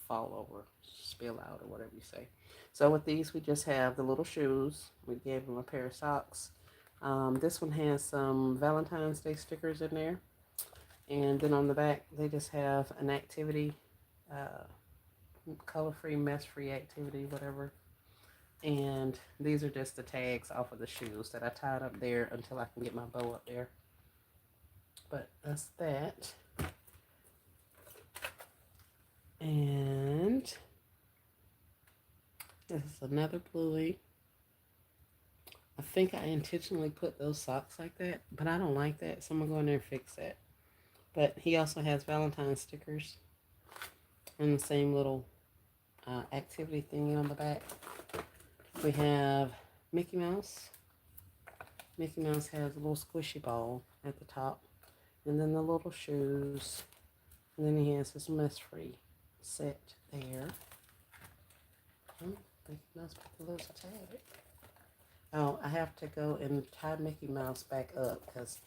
fall over, spill out, or whatever you say. So with these, we just have the little shoes. We gave them a pair of socks. This one has some Valentine's Day stickers in there. And then on the back, they just have an activity, color-free, mess-free activity, whatever. And these are just the tags off of the shoes that I tied up there until I can get my bow up there. But that's that. And this is another bluey. I think I intentionally put those socks like that, but I don't like that, so I'm going to go in there and fix that. But he also has Valentine stickers and the same little activity thingy on the back. We have Mickey Mouse. Mickey Mouse has a little squishy ball at the top. And then the little shoes. And then he has his mess-free set there. Mickey Mouse put the little tag. Oh, I have to go and tie Mickey Mouse back up because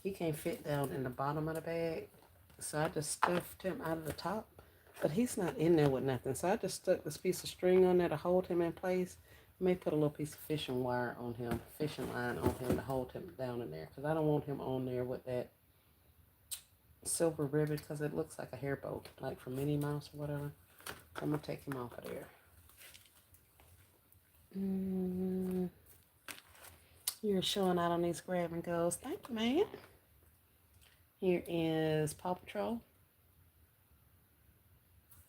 he can't fit down in the bottom of the bag. So I just stuffed him out of the top. But he's not in there with nothing. So I just stuck this piece of string on there to hold him in place. I may put a little piece of fishing wire on him, fishing line on him to hold him down in there. Because I don't want him on there with that silver ribbon because it looks like a hair bow, like from Minnie Mouse or whatever. I'm gonna take him off of there. Mm, you're showing out on these grab and goes. Thank you, man. Here is Paw Patrol.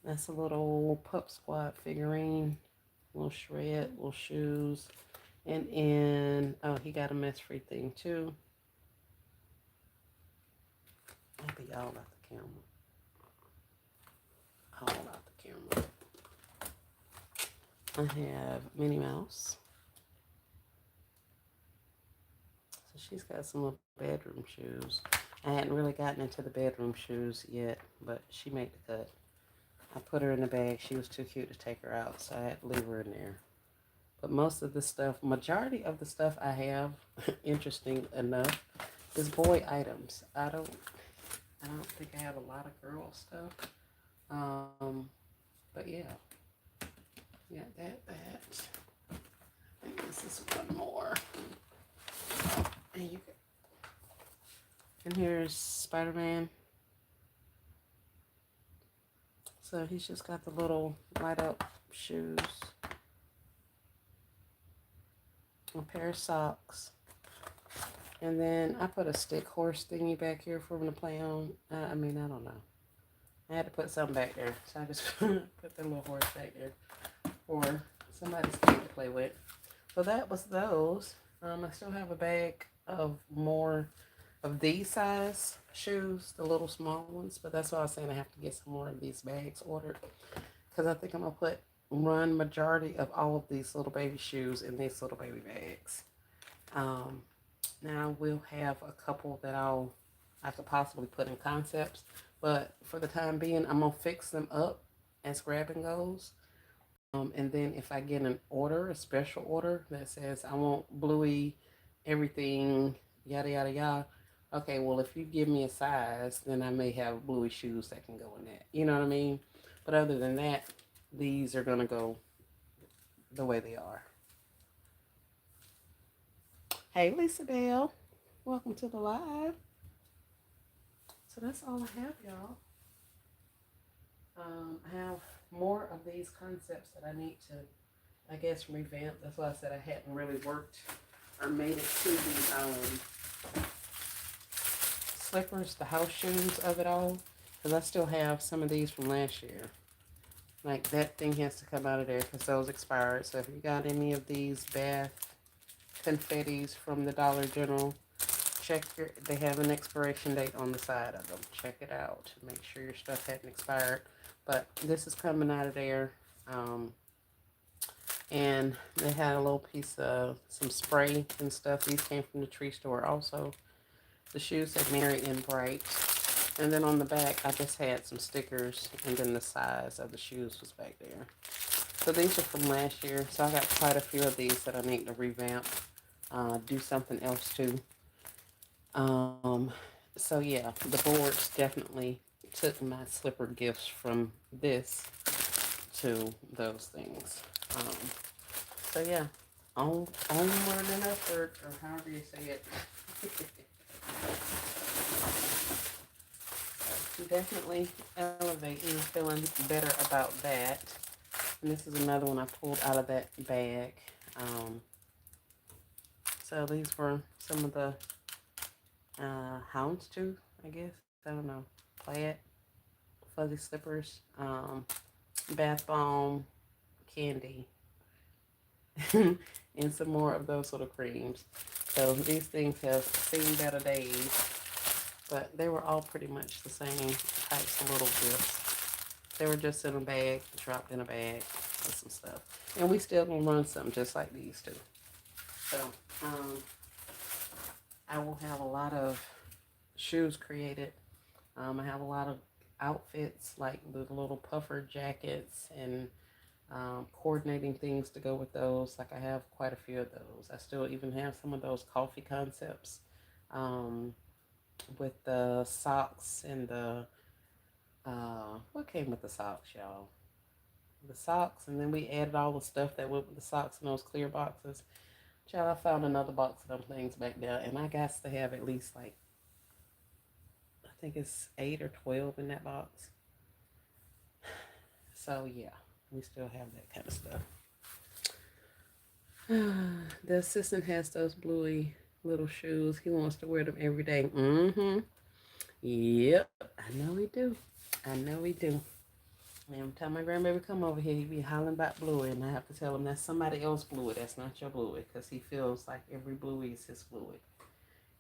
That's a little pup squad figurine. Little shred, little shoes. And he got a mess free thing too. I'll be all out the camera. All out the camera. I have Minnie Mouse. So she's got some little bedroom shoes. I hadn't really gotten into the bedroom shoes yet, but she made the cut. I put her in the bag. She was too cute to take her out, so I had to leave her in there. But most of the stuff, majority of the stuff I have, interesting enough, is boy items. I don't think I have a lot of girl stuff. But yeah, that. I think this is one more. And here's Spider-Man. So he's just got the little light up shoes, a pair of socks, and then I put a stick horse thingy back here for him to play on. I don't know. I had to put something back there, so I just put the little horse back there for somebody's kid to play with. So that was those. I still have a bag of more of these size shoes, the little small ones, but that's why I was saying I have to get some more of these bags ordered, because I think I'm gonna run majority of all of these little baby shoes in these little baby bags. Now we'll have a couple that I could possibly put in concepts, but for the time being, I'm gonna fix them up as grab and goes. And then if I get an order, a special order that says I want bluey everything, yada yada yada. Okay, well if you give me a size, then I may have bluey shoes that can go in that. You know what I mean? But other than that, these are gonna go the way they are. Hey Lisa Bell, welcome to the live. So that's all I have, y'all. I have more of these concepts that I need to, I guess, revamp. That's why I said I hadn't really worked or made it to the slippers, the house shoes of it all. Because I still have some of these from last year. Like that thing has to come out of there because those expired. So if you got any of these bath confettis from the Dollar General, they have an expiration date on the side of them. Check it out to make sure your stuff hadn't expired. But this is coming out of there. And they had a little piece of some spray and stuff. These came from the tree store also. The shoes said Merry and Bright. And then on the back, I just had some stickers. And then the size of the shoes was back there. So these are from last year. So I got quite a few of these that I need to revamp. Do something else to. So yeah, the boards definitely took my slipper gifts from this to those things. So yeah, onward and upward, or however you say it. Definitely elevating, feeling better about that. And this is another one I pulled out of that bag. So these were some of the houndstooth, I guess. I don't know. Plaid, fuzzy slippers, bath bomb, candy, and some more of those little creams. So these things have seen better days, but they were all pretty much the same types of little gifts. They were just in a bag, dropped in a bag with some stuff. And we still gonna run something just like these two. So, I will have a lot of shoes created. I have a lot of outfits, like the little puffer jackets and coordinating things to go with those. Like I have quite a few of those. I still even have some of those coffee concepts with the socks and the, what came with the socks, y'all? The socks, and then we added all the stuff that went with the socks in those clear boxes. Child, I found another box of them things back there, and I got to have at least like think it's 8 or 12 in that box. So yeah, we still have that kind of stuff. The assistant has those bluey little shoes. He wants to wear them every day. Mm-hmm. Yep. I know he do. I know he do. Every time my grandbaby come over here, he be hollering about Bluey, and I have to tell him that's somebody else Bluey. That's not your Bluey, because he feels like every Bluey is his Bluey,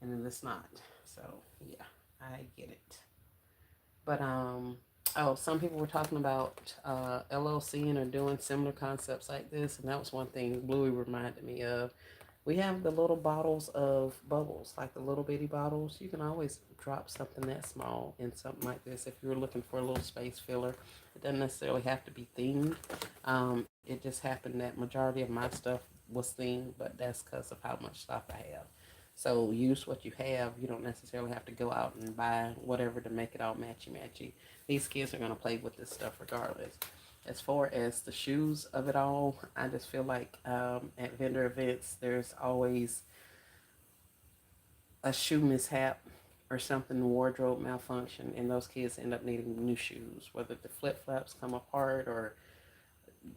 and it's not. So yeah, I get it. But oh, some people were talking about LLCing or doing similar concepts like this, and that was one thing Bluey reminded me of. We have the little bottles of bubbles, like the little bitty bottles. You can always drop something that small in something like this if you're looking for a little space filler. It doesn't necessarily have to be themed. It just happened that majority of my stuff was themed, but that's because of how much stuff I have. So use what you have. You don't necessarily have to go out and buy whatever to make it all matchy matchy. These kids are gonna play with this stuff regardless. As far as the shoes of it all, I just feel like at vendor events, there's always a shoe mishap or something, wardrobe malfunction, and those kids end up needing new shoes, whether the flip flops come apart or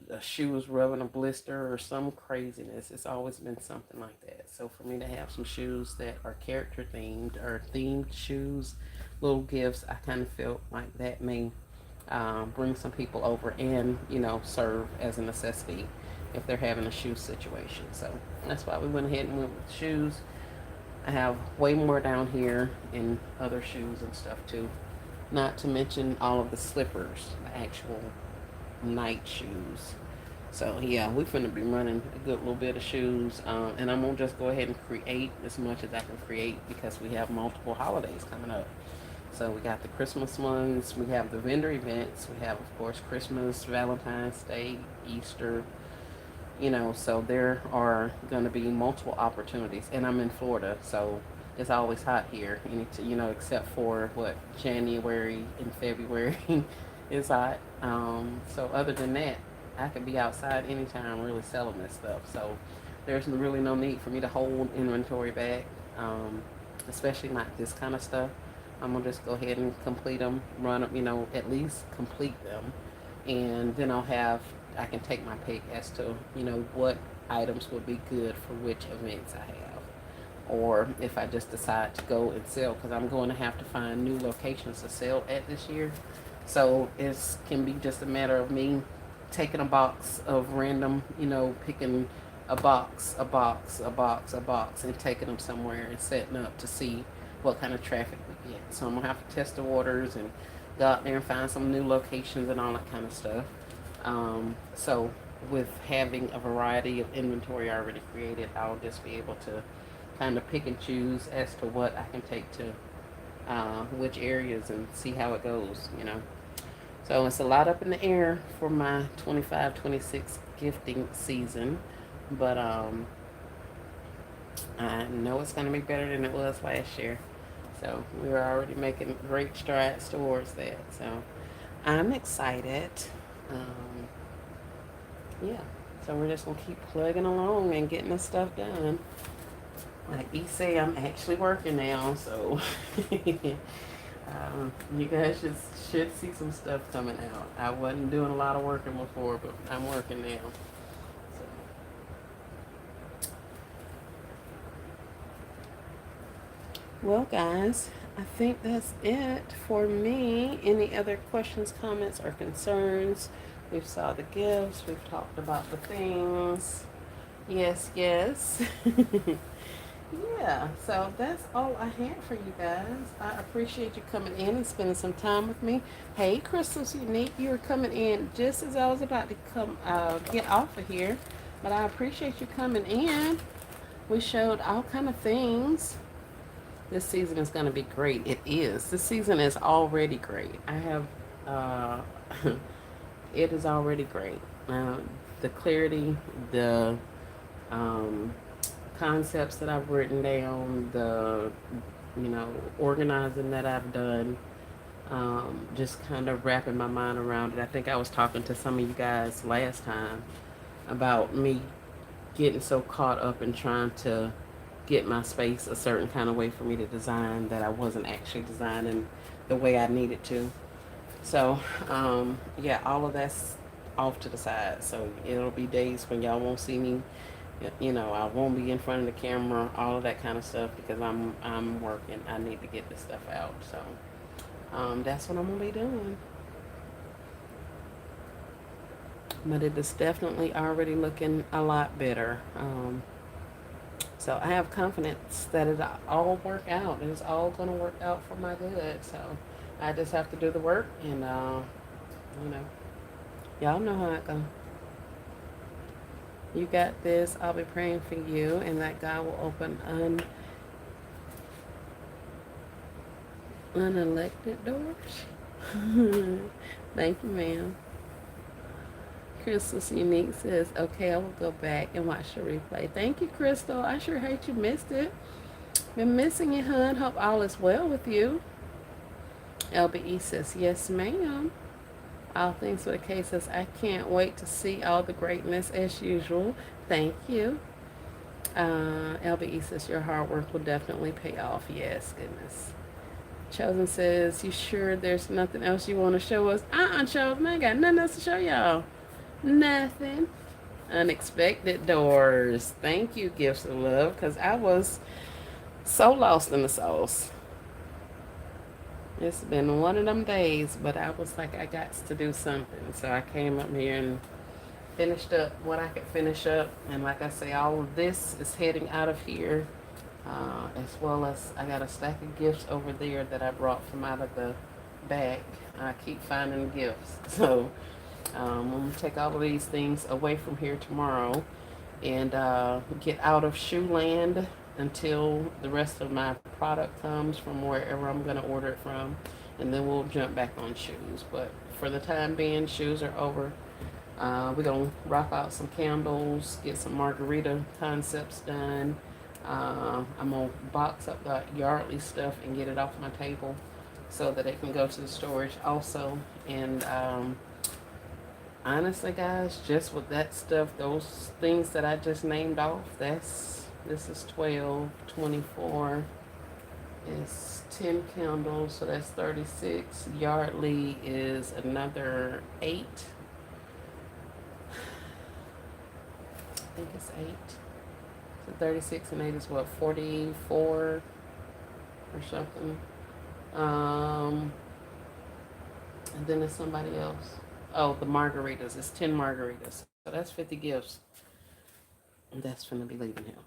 a shoe is rubbing a blister or some craziness. It's always been something like that. So for me to have some shoes that are character themed or themed shoes, little gifts, I kind of felt like that may bring some people over and serve as a necessity if they're having a shoe situation. So that's why we went ahead and went with shoes. I have way more down here in other shoes and stuff too. Not to mention all of the slippers, the actual night shoes. So yeah, we're gonna be running a good little bit of shoes, and I'm gonna just go ahead and create as much as I can create because we have multiple holidays coming up. So we got the Christmas ones, we have the vendor events, we have of course Christmas, Valentine's Day, Easter, so there are going to be multiple opportunities. And I'm in Florida, so it's always hot here, except for what January and February is hot. So other than that, I could be outside anytime really selling this stuff. So there's really no need for me to hold inventory back, especially not this kind of stuff. I'm gonna just go ahead and complete them, run them, at least complete them, and then I can take my pick as to what items would be good for which events I have, or if I just decide to go and sell, because I'm going to have to find new locations to sell at this year. So it can be just a matter of me taking a box of random, picking a box, a box, a box, a box, and taking them somewhere and setting up to see what kind of traffic we get. So I'm gonna have to test the waters and go out there and find some new locations and all that kind of stuff. So with having a variety of inventory already created, I'll just be able to kind of pick and choose as to what I can take to which areas and see how it goes. So it's a lot up in the air for my 25-26 gifting season, but I know it's going to be better than it was last year. So we're already making great strides towards that. So I'm excited. Um, yeah. So we're just gonna keep plugging along and getting this stuff done. Like E say, I'm actually working now, so you guys should see some stuff coming out. I wasn't doing a lot of working before, but I'm working now. So, well, guys, I think that's it for me. Any other questions, comments, or concerns? We've saw the gifts. We've talked about the things. Yes, yes. Yeah, so that's all I had for you guys. I appreciate you coming in and spending some time with me. Hey, Crystal's Unique, you were coming in just as I was about to come get off of here, but I appreciate you coming in. We showed all kind of things. This season is going to be great. It is. This season is already great. I have, uh, it is already great. The clarity, the um, concepts that I've written down, the organizing that I've done, just kind of wrapping my mind around it. I think I was talking to some of you guys last time about me getting so caught up in trying to get my space a certain kind of way for me to design that I wasn't actually designing the way I needed to. So, yeah, all of that's off to the side. So it'll be days when y'all won't see me. You know, I won't be in front of the camera, all of that kind of stuff because I'm working. I need to get this stuff out. So, that's what I'm gonna be doing. But it is definitely already looking a lot better. So I have confidence that it all work out. It's all gonna work out for my good. So I just have to do the work, and you know, y'all know how it goes. You got this. I'll be praying for you, and that God will open unelected doors. Thank you, ma'am. Crystal's Unique says, okay, I will go back and watch the replay. Thank you, Crystal. I sure hate you missed it. Been missing you, hun. Hope all is well with you. LBE says, yes, ma'am. All things for the case says, I can't wait to see all the greatness as usual. Thank you. LBE says, your hard work will definitely pay off. Yes, goodness. Chosen says, you sure there's nothing else you want to show us? Chosen, I ain't got nothing else to show y'all. Nothing. Unexpected doors. Thank you, gifts of love, because I was so lost in the sauce. It's been one of them days, but I was like, I got to do something. So I came up here and finished up what I could finish up. And like I say, all of this is heading out of here. As well as I got a stack of gifts over there that I brought from out of the bag. I keep finding gifts. So I'm going to take all of these things away from here tomorrow and get out of shoe land until the rest of my product comes from wherever I'm going to order it from. And then we'll jump back on shoes. But for the time being, shoes are over. We're going to rock out some candles, get some margarita concepts done. I'm going to box up the Yardley stuff and get it off my table so that it can go to the storage also. And honestly, guys, just with that stuff, those things that I just named off, this is 12, 24. It's 10 candles, so that's 36. Yardley is another 8. I think it's 8. So 36 and 8 is what, 44 or something. And then there's somebody else. Oh, the margaritas. It's 10 margaritas. So that's 50 gifts. And that's gonna be leaving him.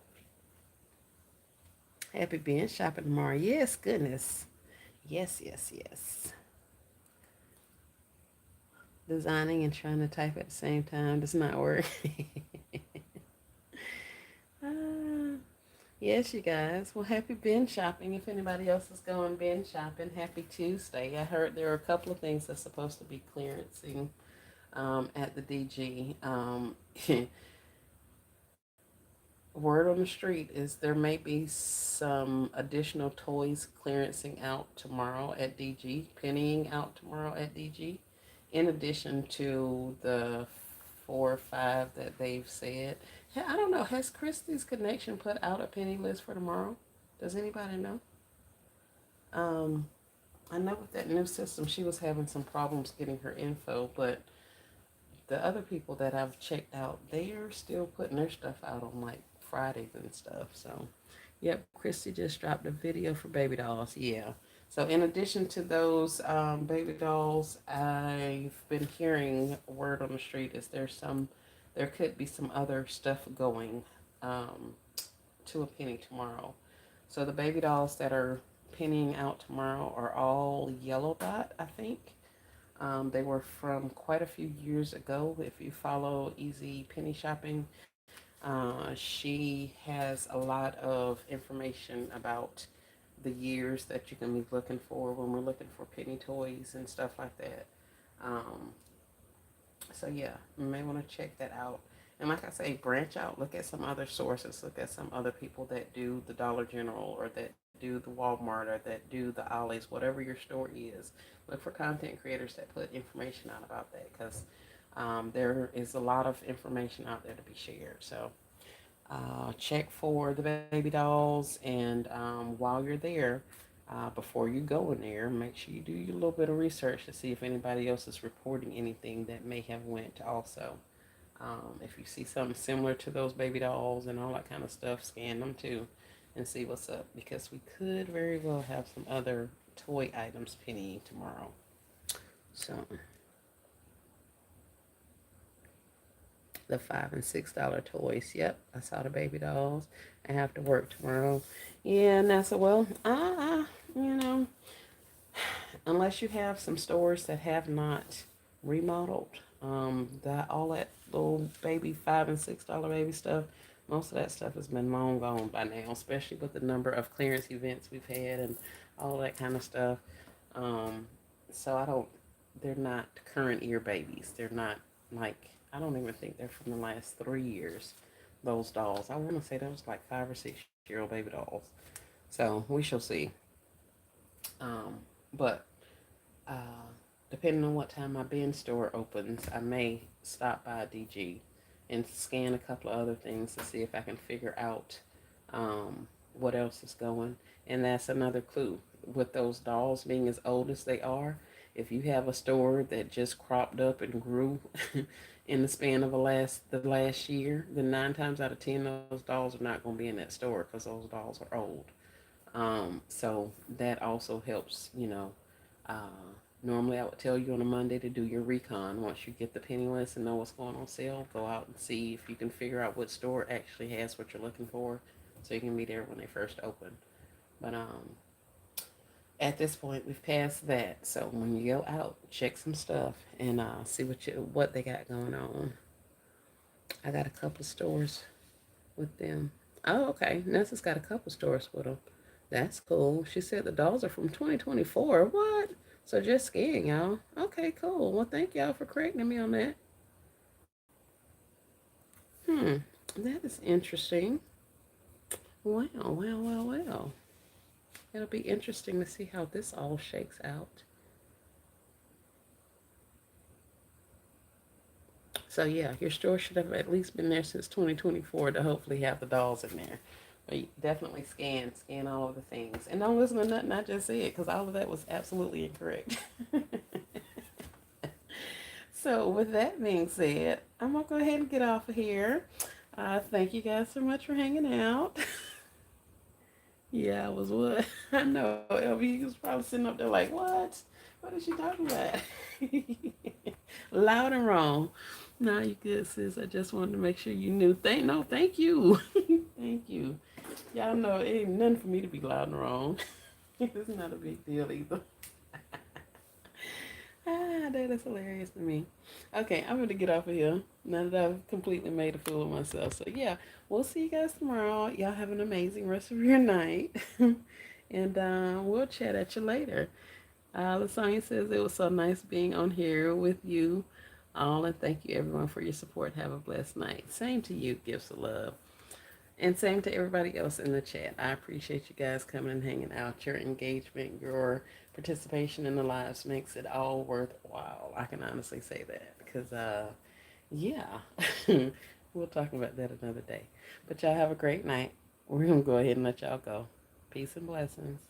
Happy being shopping tomorrow. Yes, goodness. Yes, yes, yes. Designing and trying to type at the same time does not work. uh, yes, you guys. Well, happy bin shopping. If anybody else is going bin shopping, happy Tuesday. I heard there are a couple of things that's supposed to be clearancing at the DG. Word on the street is there may be some additional toys clearancing out tomorrow at DG, pennying out tomorrow at DG, in addition to the 4 or 5 that they've said. I don't know. Has Christie's Connection put out a penny list for tomorrow? Does anybody know? Um, I know with that new system, she was having some problems getting her info, but the other people that I've checked out, they are still putting their stuff out on like Fridays and stuff. So, yep, Christy just dropped a video for baby dolls. Yeah. So, in addition to those baby dolls, I've been hearing word on the street is there could be some other stuff going um, to a penny tomorrow. So, the baby dolls that are pennying out tomorrow are all yellow dot, I think. They were from quite a few years ago. If you follow Easy Penny Shopping, she has a lot of information about the years that you can be looking for when we're looking for penny toys and stuff like that. Um, so yeah, you may want to check that out. And like I say, branch out, look at some other sources, look at some other people that do the Dollar General or that do the Walmart or that do the Ollie's, whatever your store is. Look for content creators that put information out about that because there is a lot of information out there to be shared. So Check for the baby dolls, and while you're there, before you go in there, make sure you do your little bit of research to see if anybody else is reporting anything that may have went also. If you see something similar to those baby dolls and all that kind of stuff, scan them too and see what's up, because we could very well have some other toy items pennying tomorrow. So the $5 and $6 toys. Yep, I saw the baby dolls. I have to work tomorrow. Yeah, and I said, well, you know, unless you have some stores that have not remodeled, that all that little baby $5 and $6 baby stuff, most of that stuff has been long gone by now, especially with the number of clearance events we've had and all that kind of stuff. Um, so I don't, they're not current year babies. They're not like, I don't even think they're from the last 3 years. Those dolls, I want to say those like 5 or 6 year old baby dolls. So we shall see. But uh, depending on what time my bin store opens, I may stop by DG and scan a couple of other things to see if I can figure out what else is going. And that's another clue. With those dolls being as old as they are, if you have a store that just cropped up and grew in the span of the last year, then 9 times out of 10 those dolls are not going to be in that store because those dolls are old. So that also helps, uh, normally I would tell you on a Monday to do your recon. Once you get the penny list and know what's going on sale, go out and see if you can figure out what store actually has what you're looking for so you can be there when they first open. But at this point we've passed that. So when you go out, check some stuff and see what they got going on. I got a couple stores with them. Oh, okay. Nessa's got a couple stores with them. That's cool. She said the dolls are from 2024. What? So just skiing, y'all. Okay, cool. Well, thank y'all for correcting me on that. Hmm. That is interesting. Well, well, well, well. It'll be interesting to see how this all shakes out. So yeah, your store should have at least been there since 2024 to hopefully have the dolls in there. But you definitely scan all of the things. And don't listen to nothing I just said, because all of that was absolutely incorrect. So with that being said, I'm going to go ahead and get off of here. Thank you guys so much for hanging out. Yeah, I was what? I know. LB was probably sitting up there like, what? What is she talking about? Loud and wrong. No, you good, sis. I just wanted to make sure you knew. Thank you. Thank you. Y'all know it ain't nothing for me to be loud and wrong. It's not a big deal either. That is hilarious to me. Okay, I'm gonna get off of here now that I've completely made a fool of myself. So yeah, we'll see you guys tomorrow. Y'all have an amazing rest of your night, and we'll chat at you later. Lasagna says it was so nice being on here with you all, and thank you everyone for your support. Have a blessed night. Same to you, gifts of love. And same to everybody else in the chat. I appreciate you guys coming and hanging out. Your engagement, your participation in the lives makes it all worthwhile. I can honestly say that because, yeah, we'll talk about that another day. But y'all have a great night. We're going to go ahead and let y'all go. Peace and blessings.